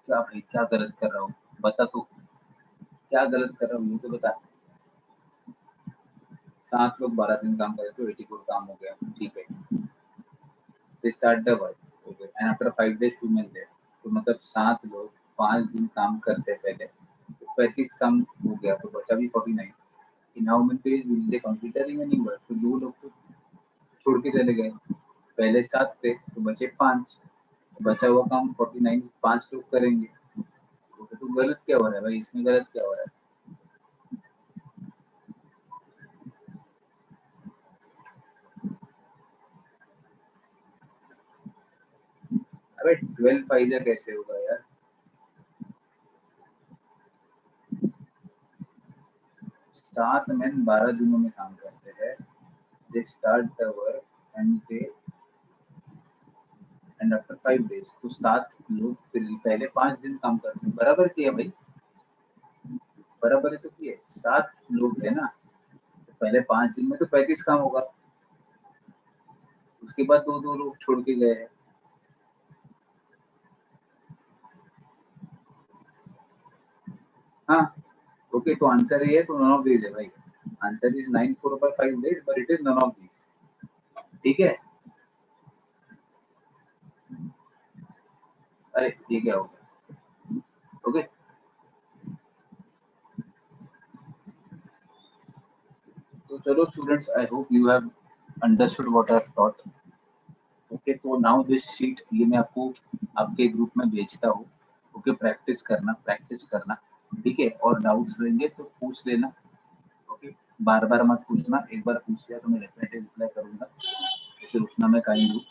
क्या भाई क्या गलत कर रहा हूँ? बता तो क्या गलत कर रहा हूँ ये तो बता. 7 लोग 12 दिन काम करे तो 84 काम हो गया. ठीक है. They start the work. Okay. And after 5 days 2 men there. तो मतलब 7 लोग 5 दिन काम करते पहले. तो 35 काम हो गया. तो बचा भी 49. In how many days will they complete the remaining work? तो 2 लोग तो छोड़ के चले गए. पहले 7 थे तो बचे 5. बचा हुआ काम 49 5 लोग करेंगे. तो गलत क्या हो रहा है भाई? इसमें गलत क्या हो रहा है? अबे 12 5 कैसे होगा यार? 7 men 12 दिनों में काम करते हैं. They start the work and after 5 days. तो 7 लोग फिर पहले 5 दिन काम करते हैं. बराबर किया भाई. बराबर है तो किया. 7 लोग है ना. तो पहले 5 दिन में तो 35 काम होगा. उसके बाद 2 लोग छोड़ के गए हैं. हाँ ओके. तो आंसर ये है. तो नन ऑफ दीज है भाई. Answer is 9 4/5 days but it is none of these. ठीक है. अरे ये क्या होगा? ओके तो चलो students, I hope you have understood what I have taught. Okay तो नाउ दिस शीट ये मैं आपको आपके ग्रुप में भेजता हूँ. ओके प्रैक्टिस करना. ठीक है. और डाउट्स रहेंगे तो पूछ लेना. ओके बार बार मत पूछना, एक बार पूछ लिया तो मैं डेफिनेटली रिप्लाई करूंगा, फिर उतना मैं काइंड हूँ,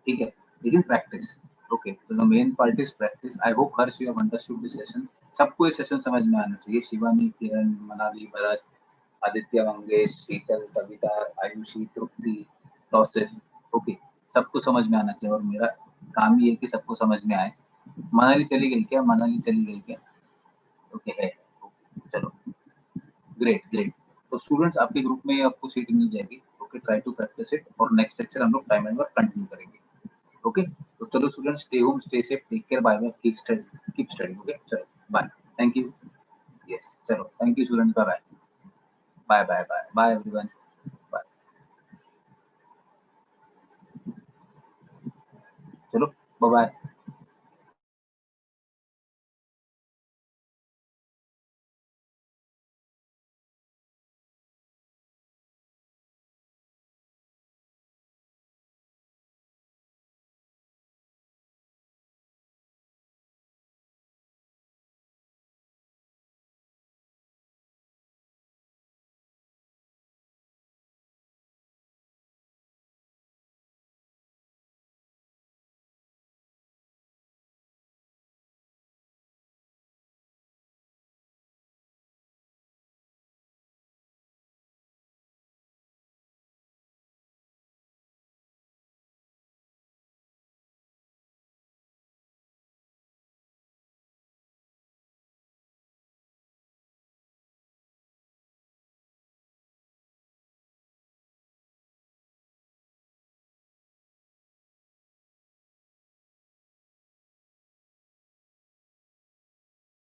ठीक है, लेकिन प्रैक्टिस। ओके, तो the main part is practice. I hope Harsh you have understood this session. सबको ये सेशन समझ में आना चाहिए, शिवानी, किरण, मनाली, भरत, आदित्य, मंगेश, शीतल, कविता, आयुषी, तृप्ति, तौसिफ। ओके, सबको समझ में आना चाहिए और मेरा काम ये है कि सबको समझ में आए। मनाली चली गई क्या? मनाली चली गई क्या? ओके है, okay, चलो, ग्रेट ग्रेट। तो स्टूडेंट्स आपके ग्रुप में आपको सीट मिल जाएगी। Okay, try to practice it और नेक्स्ट लेक्चर हम लोग टाइम एंड वर्क कंटिन्यू करेंगे। ओके, तो चलो students, stay home, stay safe, take care, bye bye, keep study. Okay, चलो बाय, थैंक यू। यस, चलो, thank you students, bye bye, bye bye bye bye everyone, bye. चलो, बाय बाय।